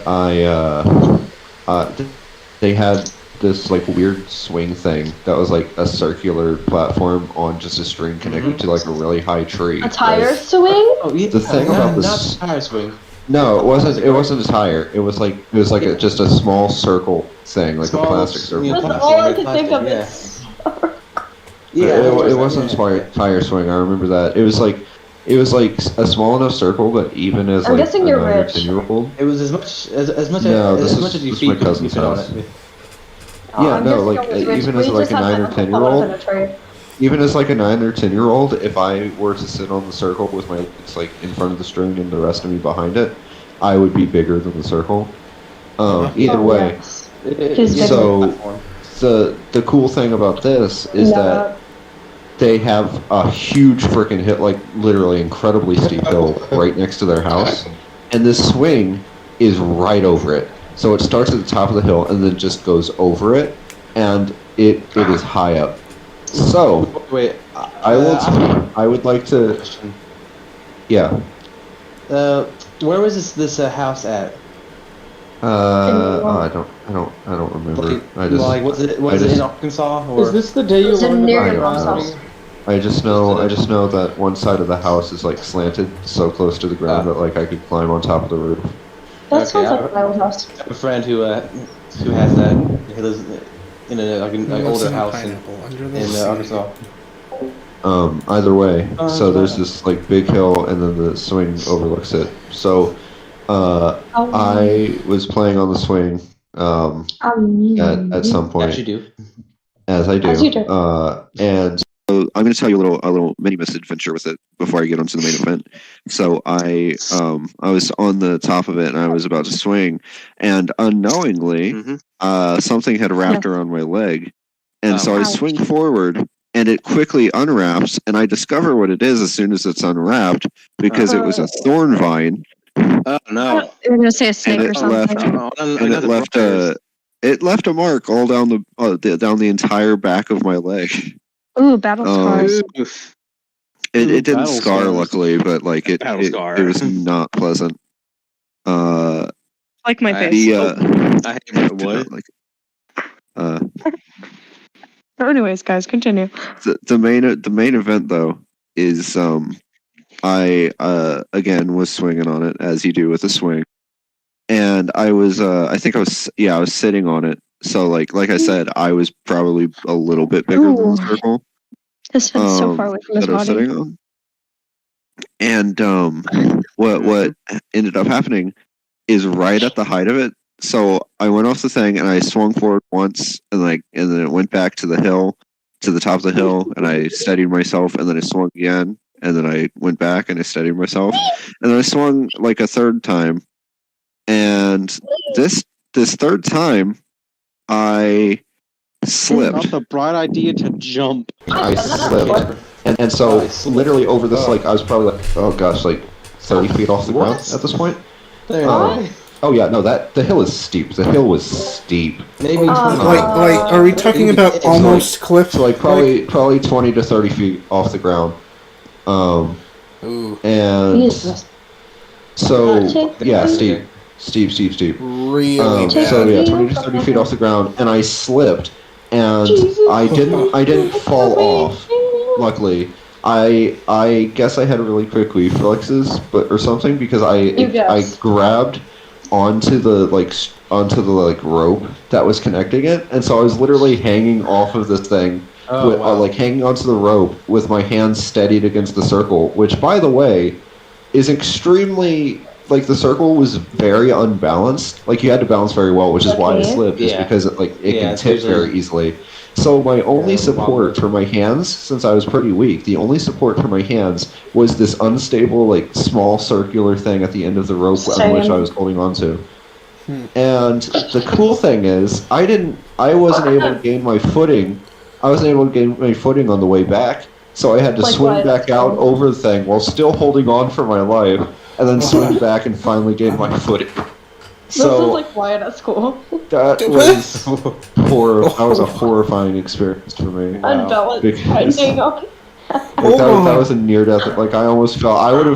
they had this like weird swing thing that was like a circular platform on just a string connected to like a really high tree. A tire right? swing? Oh, yeah. The thing about this- Not tire swing. No, it wasn't. It wasn't a tire. It was like just a small circle thing, like Small, a plastic circle. yeah, That's plastic, all I yeah, could think of. plastic, It's It wasn't a tire swing. I remember that. It was like a small enough circle, but even as I'm like guessing a you're 9 or rich. 10-year-old. It was as much No, as this much is- as you this is my feed cousin's fit on house. it. Yeah, I'm no, guessing like, I was rich. even We as, like, just a had 9 or a couple 10-year-old. pellets in a tree. Even as like a 9 or 10-year-old, if I were to sit on the circle with my legs like in front of the string and the rest of me behind it, I would be bigger than the circle. Either Oh, way, yes. It's bigger. so the cool thing about this is No. that they have a huge freaking hit, like literally incredibly steep hill right next to their house, and this swing is right over it. So it starts at the top of the hill and then just goes over it, and it is high up. So, Wait. I would like to. Yeah. Where was this house at? I don't remember. Like, was it in Arkansas or? Is this the day you Was it learned near about your mom's gravity? house? I just know that one side of the house is like slanted so close to the ground that like I could climb on top of the roof. That Okay, sounds like my old house. I have a friend who has that. He lives in an older house in Arkansas. Either way, so there's wow. this like big hill and then the swing overlooks it. So, I was playing on the swing at some point. As you do. As I do. As you do. And so I'm going to tell you a little mini misadventure with it before I get onto the main event. So I was on the top of it and I was about to swing, and unknowingly, something had wrapped around my leg, and so I swing forward. And it quickly unwraps, and I discover what it is as soon as it's unwrapped because it was a thorn vine. Oh no! You were gonna say a snake or something. It left a mark all down the entire back of my leg. Ooh, battle scars. It didn't scar, luckily, but like it was not pleasant. Like my face. I hate what? But anyways, guys, continue. The main event though is I again was swinging on it as you do with a swing, and I was I was sitting on it. So like I said, I was probably a little bit bigger than the circle. This one's so far away from his that I was body. sitting on. And what ended up happening is right at the height of it. So I went off the thing and I swung forward once, and then it went back to the hill, to the top of the hill, and I steadied myself, and then I swung again, and then I went back and I steadied myself, and then I swung like a third time, and this third time I slipped. Not the bright idea to jump. I slipped, and so literally over this, like I was probably like, oh gosh, like 30 feet off the ground at this point. Oh yeah, no, the hill is steep. The hill was steep. Maybe are we talking about almost cliff? So like probably 20 to 30 feet off the ground. And so yeah, steep. Really? So yeah, 20 to 30 feet off the ground, and I slipped, and I didn't fall off. Luckily, I guess I had really quick reflexes, or something, because I grabbed onto the rope that was connecting it, and so I was literally hanging off of this thing, hanging onto the rope with my hands steadied against the circle, which, by the way, is extremely, like, the circle was very unbalanced. Like, you had to balance very well, which is why I slipped, is because it can tip very easily. So my only support for my hands, since I was pretty weak, the only support for my hands was this unstable, like, small circular thing at the end of the rope on which I was holding onto. And the cool thing is, I wasn't able to gain my footing. I wasn't able to gain my footing on the way back, so I had to swing back out over the thing while still holding on for my life, and then swing back and finally gain my footing. This is like Wyatt at school. That was That was a horrifying experience for me. Unbalanced. That was a near death. Like, I almost fell. I would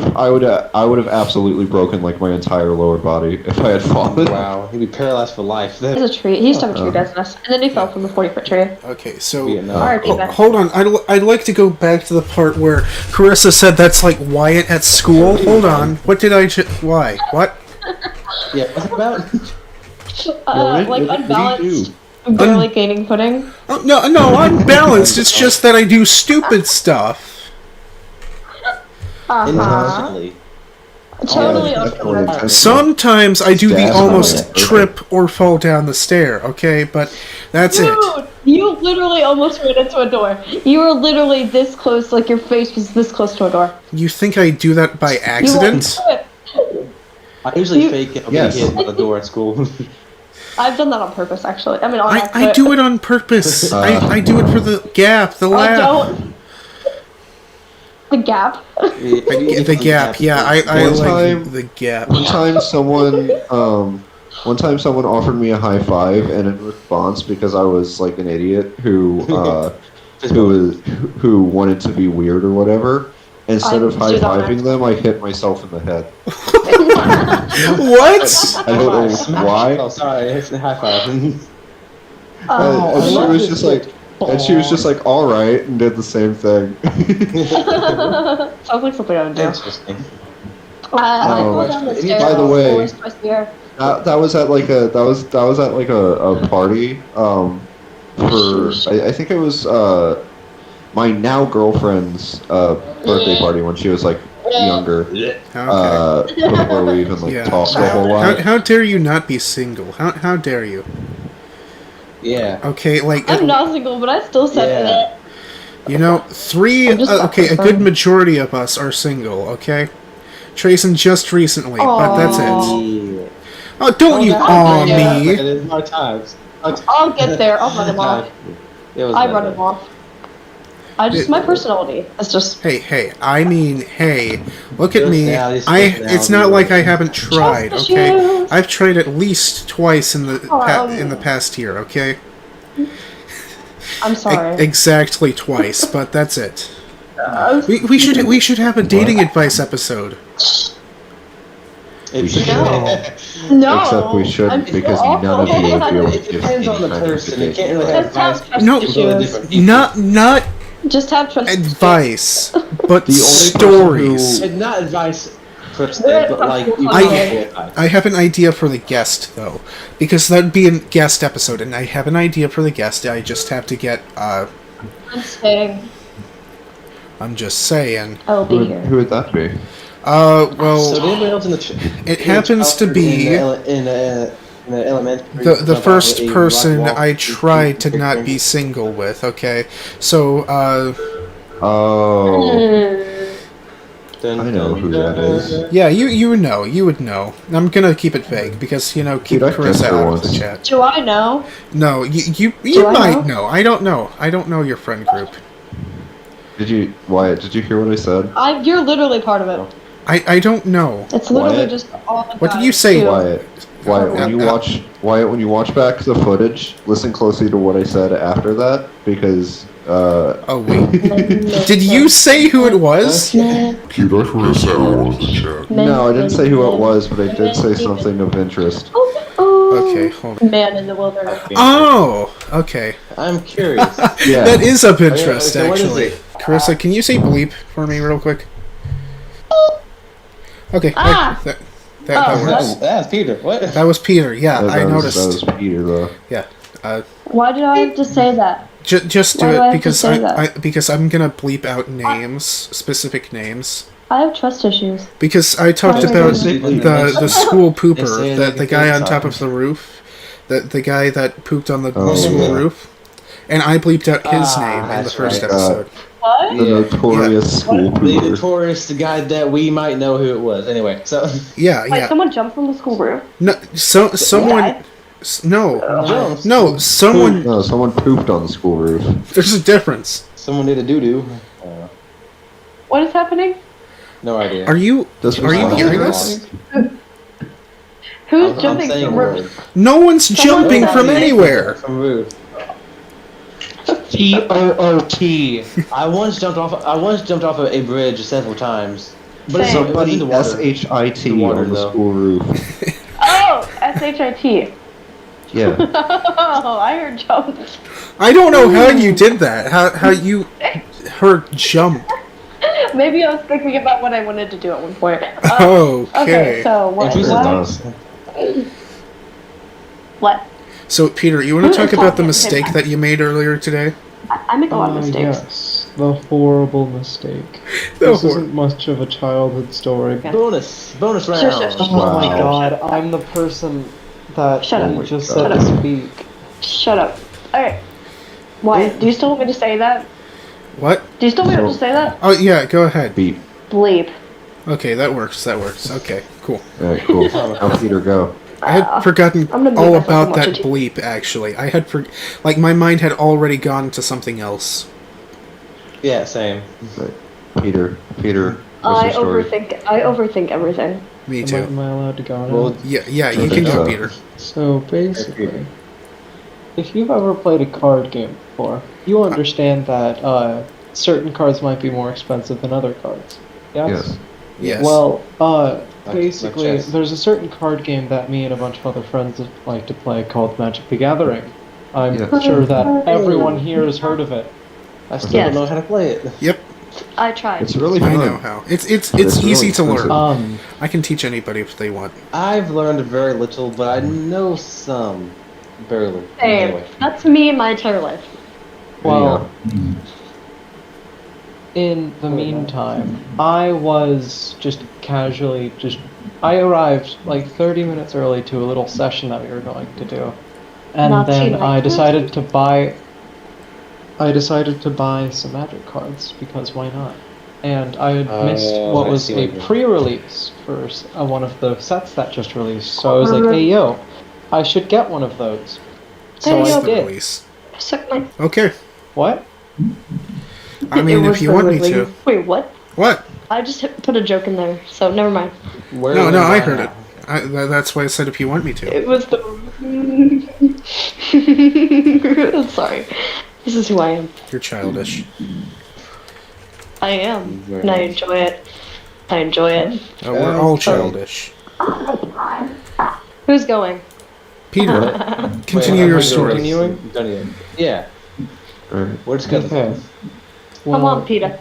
have absolutely broken like my entire lower body if I had fallen. Wow, he'd be paralyzed for life. He's a tree. He used to have a tree death nest, and then he fell from a 40-foot tree. Okay, so hold on. I'd like to go back to the part where Carissa said that's like Wyatt at school. Hold on. What did I? Why? What? Yeah, what's it about? Unbalanced, barely gaining footing. Oh, no, I'm balanced. It's just that I do stupid stuff. Intentionally. Totally. Sometimes I do the almost trip or fall down the stair. Okay, but that's it. You literally almost ran into a door. You were literally this close, like your face was this close to a door. You think I do that by accident? I usually fake it hit the door at school. I've done that on purpose, actually. I mean, I do it on purpose. I do it for the gap, the lab. Don't. The gap. The gap. Yeah, I like the gap. One time someone offered me a high five, and in response, because I was like an idiot who who wanted to be weird or whatever. Instead of high fiving them, I hit myself in the head. What? I don't know why. Oh, sorry, it's a high five. And she was just like, all right, and did the same thing. Sounds like something I would do. Interesting. I fall down the stairs by the way, always twice a year. that was at like a party. I think it was my now girlfriend's birthday party when she was like younger. Before we even like talked the whole lot. How dare you not be single? How dare you? Yeah. Okay, like I'm not single, but I still said it. You know, a good majority of us are single. Okay, Trayson just recently, but that's it. Oh, don't you aw me! It is hard times. I'll get there. I'll run him off. I run him off. My personality. It's just. Hey! I mean, hey! Look at me. It's not like I haven't tried. Okay, I've tried at least twice in the past year. Okay. I'm sorry. Exactly twice, but that's it. We should have a dating advice episode. No. Except we shouldn't because none of you would be able to give depends on the person. You can't really have advice. No, not just have trust advice, but stories. It's not advice per se, but like I have an idea for the guest though, because that'd be a guest episode, and I have an idea for the guest. I just have to get. I'm saying. I'm just saying. I'll be here. Who would that be? Well. So did anybody else in the it happens to be in the elementary. The first person I tried to not be single with. Okay, so Oh. I know who that is. Yeah, you would know. I'm gonna keep it vague because keep Carissa out of the chat. Do I know? No, you might know. I don't know. I don't know your friend group. Wyatt, did you hear what I said? You're literally part of it. I don't know. It's literally just all the What did you say, Wyatt, when you watch back the footage, listen closely to what I said after that, because Oh wait. Did you say who it was? Peter Carissa out of the chat. No, I didn't say who it was, but I did say something of interest. Okay, hold on. Man in the wilderness. Oh, okay. I'm curious. Yeah. That is of interest, Okay, what is actually. it? Carissa, can you say bleep for me real quick? Okay, that works. That's Peter. What? That was Peter, yeah, I noticed. That was Peter, though. Yeah. Why did I have to say that? Just do Why do I it have because to say that? because I'm gonna bleep out names, specific names. I have trust issues. Because I talked Why about is it- the school pooper, They say the guy on top of the roof, the guy that pooped on the school roof, and I bleeped out his name in the first episode. What? The notorious school The pooper. notorious guy that we might know who it was. Anyway, so Yeah, Wait, yeah. someone jumped from the school roof. No, someone. No, someone. No, someone pooped on the school roof. There's a difference. someone did a doo doo. What is happening? No idea. Are you hearing us? Who's I'm jumping saying from words. roof? No one's jumping did from that. anywhere. From roof. TOOT. I once jumped off of a bridge several times. But Same. Somebody the water. SHIT The water, on the though. school roof. Oh, SHIT. Yeah. Oh, I heard jump. I don't know how you did that. How you heard jump? Maybe I was thinking about what I wanted to do at one point. Okay. So what? What? So Peter, you want to talk about the mistake that you made earlier today? I make a lot of mistakes. Yes, the horrible mistake. The This hor- isn't much of a childhood story. Bonus round. Sure. Oh my Wow. god, I'm the person that Shut up. you just Shut said up. to speak. Shut up. Alright. Why? Do you still want me to say that? What? Do you still want me to say that? Oh yeah, go ahead. Beep. Bleep. Okay, that works. Okay, cool. Alright, cool. Now Peter, go. I had forgotten I'm gonna all mute myself about and that watch it. bleep. Actually, I had my mind had already gone to something else. Yeah, same. Peter, what's your I story? overthink everything. Me Am too. I allowed to go now? Well, Yeah, you can go, Peter. So basically, if you've ever played a card game before, you understand that certain cards might be more expensive than other cards. Yes? Yes. Well, Like basically, chess. there's a certain card game that me and a bunch of other friends like to play called Magic the Gathering. I'm sure that everyone here has heard of it. I still Yes. don't know how to play it. Yep. I tried. It's really I fun. know how. It's really easy to learn. expensive. I can teach anybody if they want. I've learned very little, but I know some. Barely. Hey, Anyway. that's me in my entire life. Well, in the meantime, I was just casually I arrived like 30 minutes early to a little session that we were going to do. And Not then too late. I decided to buy some Magic cards because why not? And I had missed what I was see a what you mean. pre-release for one of the sets that just released. So I was like, hey yo, I should get one of those. So Hey, I yo. The did. release. Suck my. Okay. What? I mean, if you want me to. Wait, what? What? I just put a joke in there, so never mind. Where No, was I I heard it. now? That's why I said if you want me to. It was the. Sorry. This is who I am. You're childish. I am, and I enjoy it. I enjoy it. We're all childish. Who's going? Peter, Wait, continue am your I story. Continuing? Done yet? Yeah. Alright. We're just gonna. Okay. Come on, Peter.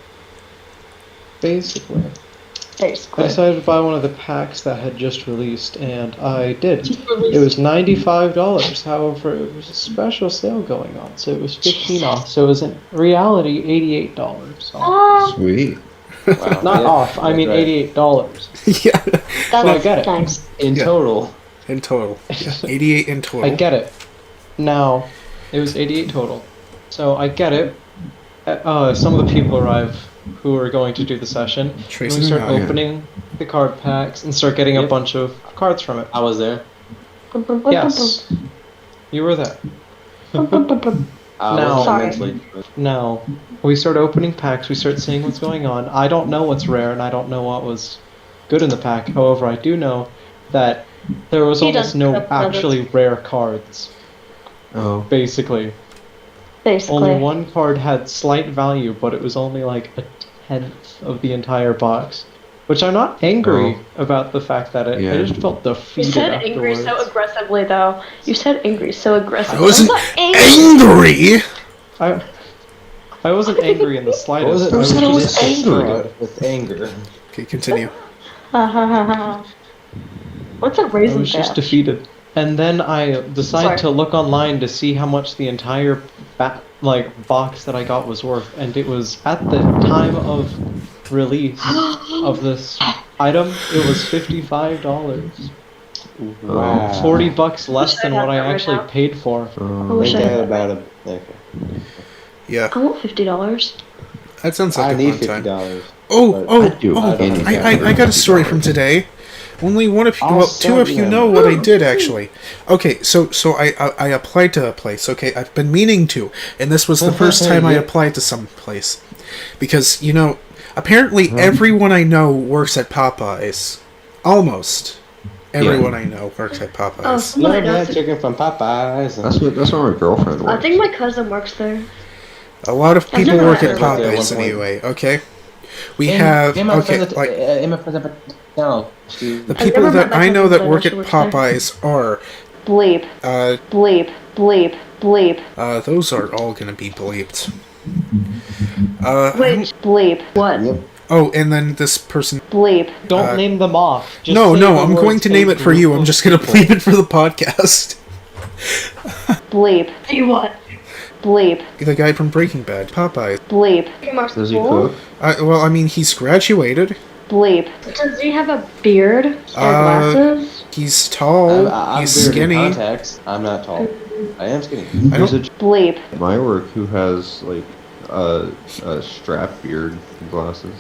Basically, I Basically. decided to buy one of the packs that had just released, and I did. Just released. It was $95. However, it was a special sale going on, so it was 15 off. So it was in reality $88 off. Sweet. Wow. Not Yeah, off. I that's mean right. $88. Yeah, That's I get it. Thanks. In Yeah. total. in total. 88 in total. I get it. Now, it was 88 total. So I get it. Some of the people arrive who are going to do the session. And Tracy we start and I. opening the card packs and start getting a Yep. bunch of cards from it. I was there. Yes. You were there. I No. was Sorry. mentally. Now, we start opening packs, we start seeing what's going on. I don't know what's rare, and I don't know what was good in the pack. However, I do know that there was He almost doesn't no know the others. actually rare cards, Oh. basically. Basically. Only one card had slight value, but it was only like a tenth of the entire box. Which I'm not angry about the fact that I just felt You defeated said afterwards. angry so aggressively, though. You said angry so aggressively. I wasn't I'm not angry. angry. I wasn't angry in the What was slightest. it? Who said I was just angry? distraught with anger. Okay, continue. What's a I raisin was just dash? defeated. And then I decided Sorry. to look online to see how much the entire box that I got was worth, and it was at the time of release of this item, it was $55. Wow. $40 less Wish I than had what I that right actually now. paid for. I wish I Think had that. about it. Okay. Yeah, I want $50. that sounds I like a need fun time. $50. Oh, I'd do anything I got a story from today. Only one of you, I'll well, two of send you them. know what I did actually. Okay, so I applied to a place. Okay, I've been meaning to, and this was the first time I Yeah. applied to some place, because apparently everyone I know works at Popeyes. Almost everyone I know works at Oh, Popeyes. somebody Love does. that chicken from Popeyes. That's where my girlfriend I works. think my cousin works there. A lot of I've people never work had at it. Worked there at Popeyes one point. anyway. Okay, we have In my okay friends at- like. in my friends at no, The I've people never met that my I know cousin, that but I work know at she works there. Popeyes are, Bleep, bleep, bleep, bleep. those are all gonna be bleeped. Wait, bleep. What? Yep. Oh, and then this person. Bleep. Don't name them off. Just No, say no, the I'm going words to name a it for you. I'm group just of gonna people. bleep it for the podcast. Bleep. You what? Bleep. The guy from Breaking Bad, Popeyes. Bleep. Does he cook? Well, I mean, he's graduated. Bleep. Does he have a beard and glasses? He's tall. I'm he's bearded in skinny. contacts. I'm not tall. I am skinny. I There's don't. a Bleep. at my work who has like a strap beard and glasses.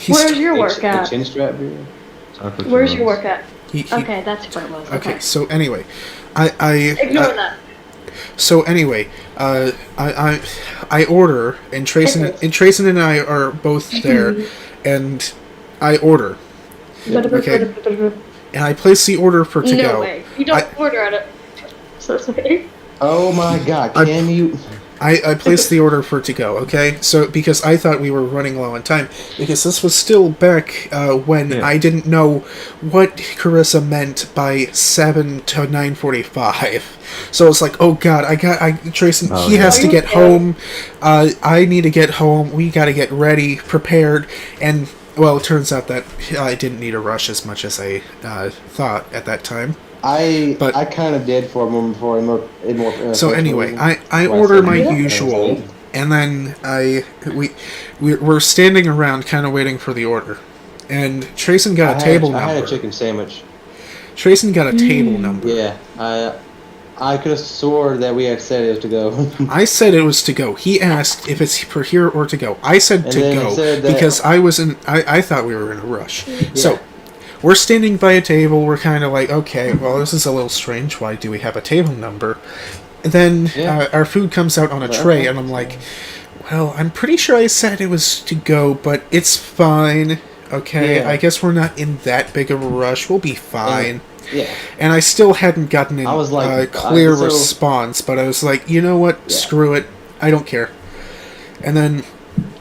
He's Where's your work A at? chin strap beard. Taco Where's your John's. work at? he- Okay, that's where it was. Okay. Okay. So anyway, I Ignore that. So anyway, I order, and Trayson and I are both there, and I order, okay. and I place the order for to No go. way. You don't order at it. So sorry. Oh my God! Can you? I placed the order for to go, okay? So, because I thought we were running low on time. Because this was still back when I didn't know what Carissa meant by 7 to 9:45. So it's like, oh God, Trayson, he has to get home. I need to get home. We gotta get ready, prepared. And, well, it turns out that I didn't need a rush as much as I thought at that time. I kind of did for a moment before. So anyway, I order my usual, and then we're standing around kind of waiting for the order. And Trayson got a table number. I had a chicken sandwich. Trayson got a table number. Yeah, I could have swore that we had said it was to go. I said it was to go. He asked if it's for here or to go. I said to go because I thought we were in a rush. Yeah. So we're standing by a table. We're kind of like, okay, well, this is a little strange. Why do we have a table number? And then our food comes out on a tray, and I'm like, well, I'm pretty sure I said it was to go, but it's fine. Okay, I guess we're not in that big of a rush. We'll be fine. And I still hadn't gotten a clear response, but I was like, you know what? Screw it. I don't care. And then...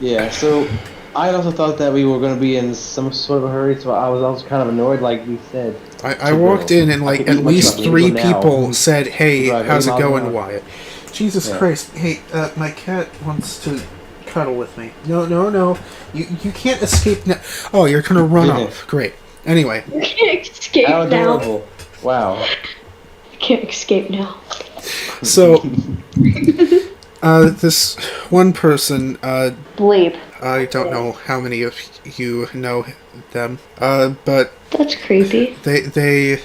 Yeah, so... I also thought that we were going to be in some sort of a hurry, so I was also kind of annoyed, like you said. I walked in and like at least 3 people said, "Hey, how's it going, Wyatt?" Jesus Christ! Hey, my cat wants to cuddle with me. No, you can't escape now. Oh, you're gonna run off. Great. Anyway. You can't escape How now. adorable. Wow. You can't escape now. So, this one person, Bleep. I don't know how many of you know them, but... That's creepy. They...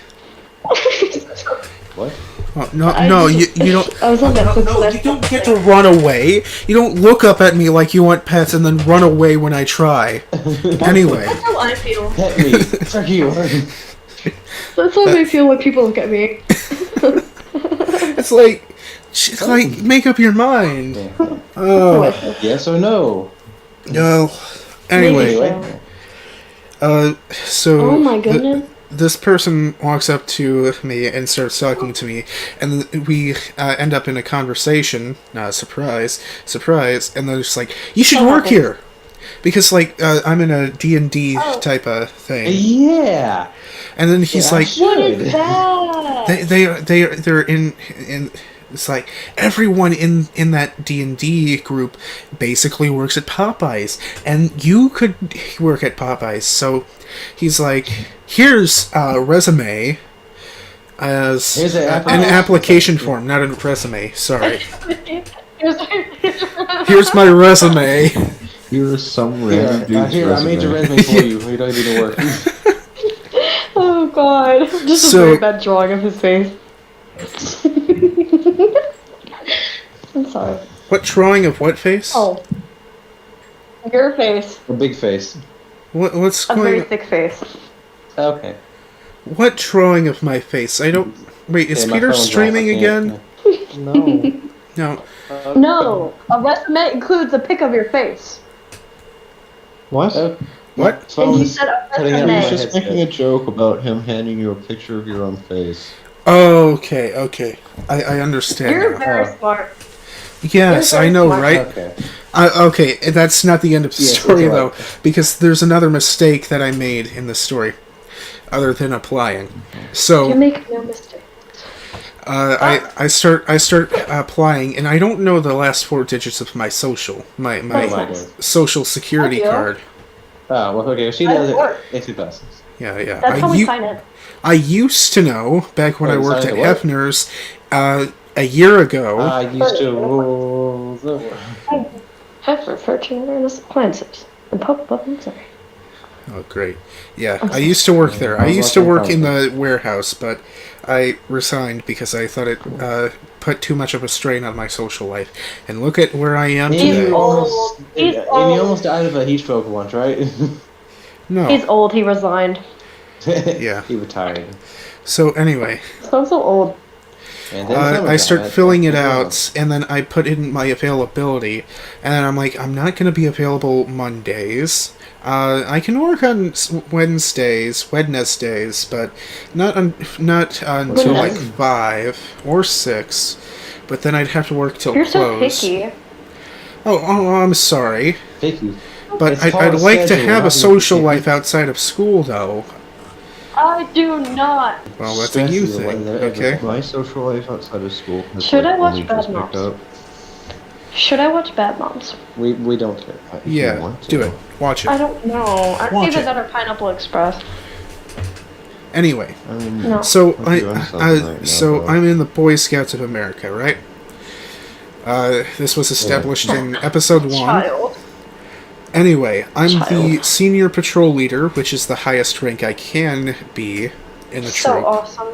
What? Oh, no, you don't... I was on that. No, you don't get to run away. You don't look up at me like you want pets and then run away when I try. Anyway. That's how I feel. Pet me. Fuck you. That's how I feel when people look at me. It's like, make up your mind. Oh. Yes or no? No. Anyway. So. Oh my goodness. This person walks up to me and starts talking to me, and we end up in a conversation. Surprise, and they're just like, "You should work here," because I'm in a D&D type of thing. Yeah. And then he's like, "What is that?" They're in. It's like everyone in that D&D group basically works at Popeyes, and you could work at Popeyes. So he's like, "Here's a resume as an application form, not a resume. Sorry. Here's my resume. Here's some random dude's resume. I made your resume for you. You don't need to work." Oh God! Just a very bad drawing of his face. I'm sorry. What drawing of what face? Oh. Your face. A big face. What's a going? very thick face. Okay. What drawing of my face? I don't. Wait, is Peter streaming again? No. No. No. A resume includes a pic of your face. What? What? And he said a resume. He was just making a joke about him handing you a picture of your own face. Oh, okay. I understand. You're very smart. Yes, I know, smart. right? Okay. Okay, that's not the end of the story, though, because there's another mistake that I made in the story, other than applying. So You make no mistake. I start applying, and I don't know the last 4 digits of my social, my social security card. Oh, well, okay. She does it. It's 2,000. Yeah. That's how we sign in. I used to know, back when I worked at Hefner's, a year ago. I used to rule the world. Hefner for Turner's appliances. And I'm sorry. Oh, great. Yeah, I used to work there. I used to work in the warehouse, but I resigned because I thought it put too much of a strain on my social life. And look at where I am today. He's old. And you almost died of a heat stroke once, right? No. He's old. He resigned. Yeah. He retired. So anyway. So I'm so old. And then I start filling it out, and then I put in my availability, and then I'm like, I'm not going to be available Mondays. I can work on Wednesdays, but not until like 5 or 6. but then I'd have to work till You're so close. picky. Oh, I'm sorry. Picky. But It's I'd called like to schedule, have a not social picky. life outside of school, though. I do not. Well, that's a you thing, okay? My social life outside of school has Should I watch only Bad just Moms? picked up. Should I watch Bad Moms? We don't care. If you Yeah, want to. do it. Watch I it. don't know. I'd Watch either it. that or Pineapple Express. Anyway, I mean, No. so I'm doing something right now, though. I'm in the Boy Scouts of America, right? This was established in episode 1. Child. Anyway, I'm the Child. senior patrol leader, which is the highest rank I can be in the So troop. awesome.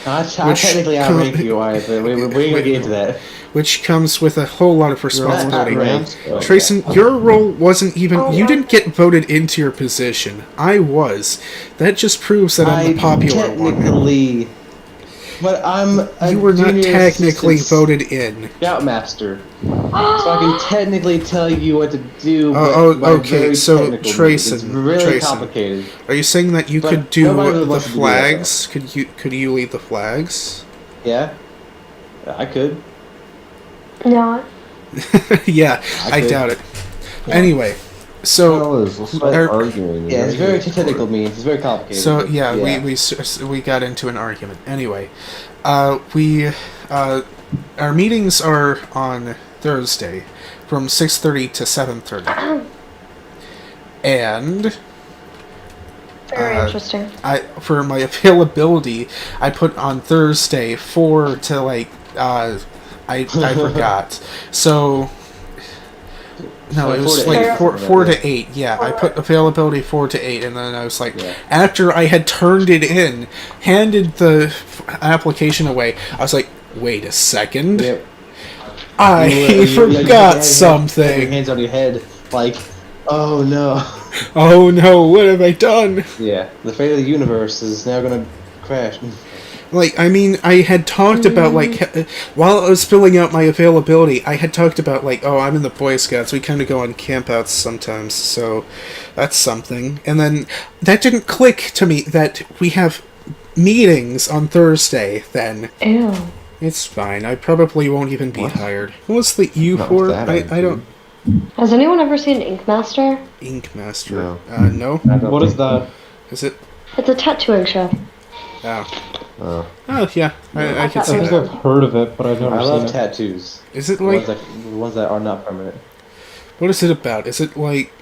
I Which technically com- outrank you, Wyatt, but we're going to get into that. Which comes with a whole lot of responsibility. You're not ranked. Trayson, your role wasn't even... Oh you my didn't get voted into your position. I was. That just proves that I'm the popular one. technically, but I'm a You were not junior technically assistant voted in. Scoutmaster, so I can technically tell you what to do. Oh, but by okay, very so technical means. Trayson, it's really Trayson. complicated. Are you saying that you But could do nobody really the wants to do that, flags? Could you lead the flags? Yeah, I could. Yeah. Yeah, I could. doubt it. Anyway, so Fellas, let's start Our- arguing. Yeah, it's very technical means. It's very complicated. so but yeah, we got into an argument. Anyway, our meetings are on Thursday from 6:30 to 7:30, and Very interesting. for my availability, I put on Thursday 4 to like I forgot. So no, it was 4 to like 8. 4 to 8. Yeah, I put availability 4 to 8, and then I was like, Yeah. after I had turned it in, handed the application away, I was like, wait a second, Yep. I You forgot Your something. hands on your head, like, oh no. Oh no, what have I done? Yeah, the fate of the universe is now gonna crash. Like, I mean, I had talked about, like, while I was filling out my availability, I had talked about, like, oh, I'm in the Boy Scouts, we kind of go on campouts sometimes, so that's something. And then that didn't click to me that we have meetings on Thursday, then. Ew. It's fine, I probably won't even be hired. What was the U Not for? that I don't... Has anyone ever seen Ink Master? Ink Master. No. No? What is that? Is it? It's a tattooing show. Oh. Oh. Oh, yeah, I can I see think that. I've heard of it, but I've never I seen love it. tattoos. Is it The like... ones that are not permanent. What is it about? Is it like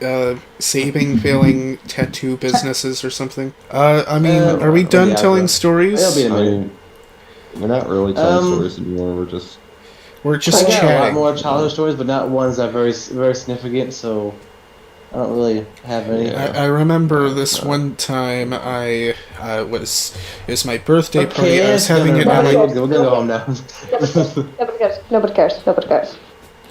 saving failing tattoo businesses or something? I mean, are we done yeah, telling but- stories? It'll be a I minute. mean, we're not really telling stories anymore. We're just We're just I got a lot chatting. more childhood stories, but not ones that are very significant. So I don't really have any. Yeah. I remember this one time it was my birthday party. I was having it at We're my... gonna go home now. Nobody cares. Nobody cares. Nobody cares.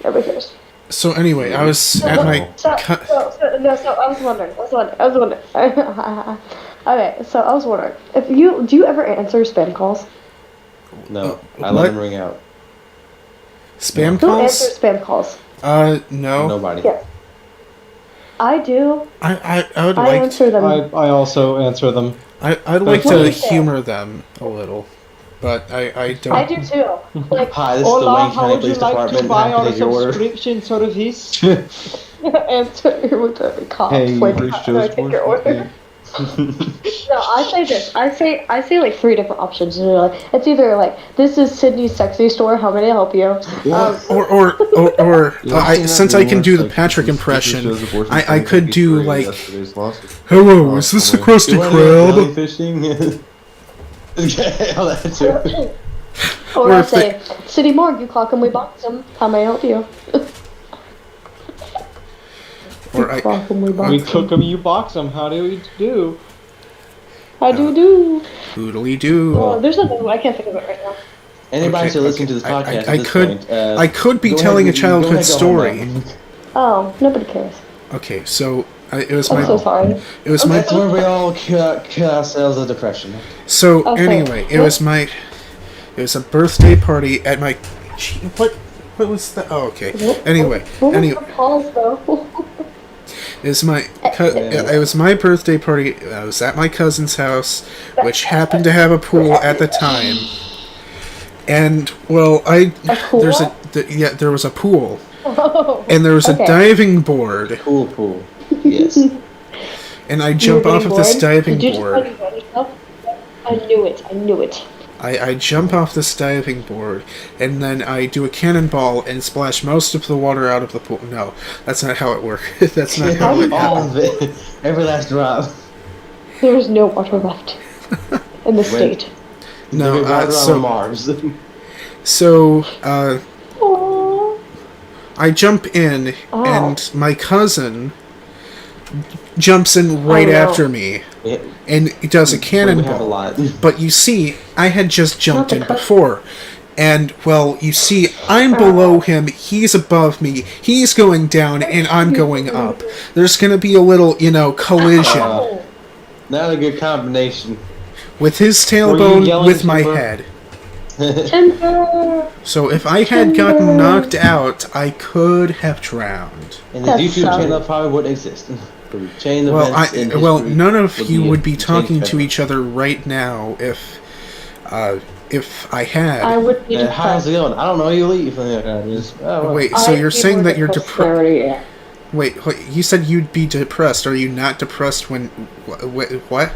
Nobody cares. So anyway, I was at my... So I was wondering. Okay, so I was wondering if do you ever answer spam calls? No, I What? let them ring out. Spam Who calls? answers spam calls? No. Nobody. Yes. I do. I would I like... answer them. I also answer them. I'd like What do to you say? humor them a little. But I don't... I do too. Like, Hi, this is the Hola, Wayne how County would you Police like Department. to buy Happy our to take your order. subscription service? answer with the cops. hey, like, Bruce how do I Joe's take your order? No, I say this. I say like 3 different options. And they're like, it's either like, this is Sydney's sexy store. How may I help you? Since I can do the Patrick impression, I could do like, hello, is this the Krusty You wanna go belly Krab? fishing? Okay, all that too. Or Or I if say, City Morgue, you clock 'em, we box 'em. How may I help you? Or I, Clock 'em, we box We 'em. cook them, you box them. How do we do? How do you do? oodly doo. Oh, there's nothing. I can't think of it right now. Anybody Okay, still listening to okay. this podcast I at this could- point, I could be go telling ahead, a childhood go ahead, go story. home now. Oh, nobody cares. Okay, so it was I'm so my sorry. it was my That's where we all cut ourselves of depression. so Okay. anyway it was a birthday party at my what was that? Oh, okay. Anyway, What was anyway, the pause though? it was my birthday party. I was at my cousin's house, which happened to have a pool at the time. And well, pool? there was a pool, Oh, and there was a okay. diving board, Pool. Yes. and I You jump were off getting of this bored? diving Did you just board. try to wet yourself? I knew it. I jump off this diving board, and then I do a cannonball and splash most of the water out of the pool. No, that's not how it works. That's not how it All happened. of it. Every last drop. There is no water left in the state. No, Every water so on Mars. so Aww. I jump in, Oh. and my cousin jumps in right Oh, no. after me, Yeah, and he does a we have a cannonball. lot. But you see, I had just jumped Not in the cousin. before. And, well, you see, I'm below him, he's above me, he's going down, and I'm going up. There's gonna be a little, collision. Not a good combination. With his Were you tailbone, yelling with my timber? head. Timber. So if I had gotten knocked out, I could have drowned. And the That's YouTube solid. channel probably would exist. Chain Well, events in well, history none of you be would be changed talking to forever. each other right now if I had. I would be How's depressed. it going? I don't know. You leave. Just, oh, well. Wait, so I'd you're be saying more that you're depressed depressed? than I already am. Wait, you said you'd be depressed. Are you not depressed when... What?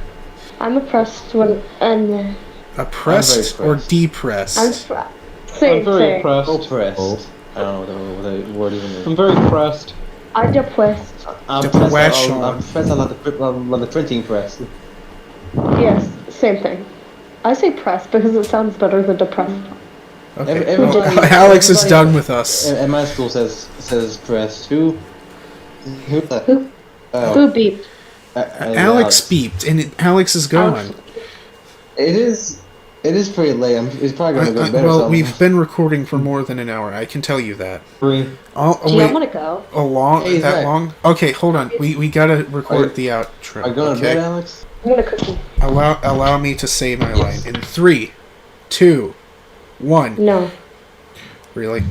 I'm oppressed when and Oppressed or I'm depressed? same I'm very thing. impressed. Oppressed. I don't know what the word even is. I'm very impressed. I'm depressed. I'm Depression. pressed on the printing press. Yes, same thing. I say pressed because it sounds better than depressed. Okay. Everybody- well, Alex is everybody- done with us. At my school says pressed. Who? Who Oh, beeped? Alex beeped, and Alex is gone. It is pretty late. It's probably gonna go better. Well, we've been recording for more than an hour. I can tell you that. Free. Oh, Do you wait, want to go? Hey, that Zach. long? Okay, hold on. We gotta record the Are outro. you going to bed, Okay, Alex? I'm gonna cook you. allow me to say my Yes. line in 3, 2, 1. No. Really?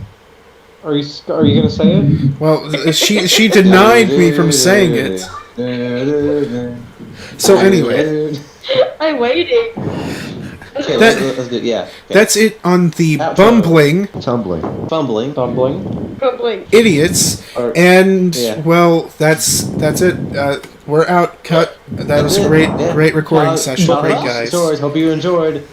Are you gonna say it? Well, she denied me from saying it. So anyway, I'm waiting. Okay, That- let's do it. Yeah. Okay. that's it on the Outro. Bumbling Tumbling. Fumbling. Bumbling. Crumbling. Idiots, Or- and Yeah. well, that's it. We're out. Cut. That was a That's it. great Yeah. recording Shout- session. shout Great out guys. Stories. Hope you enjoyed.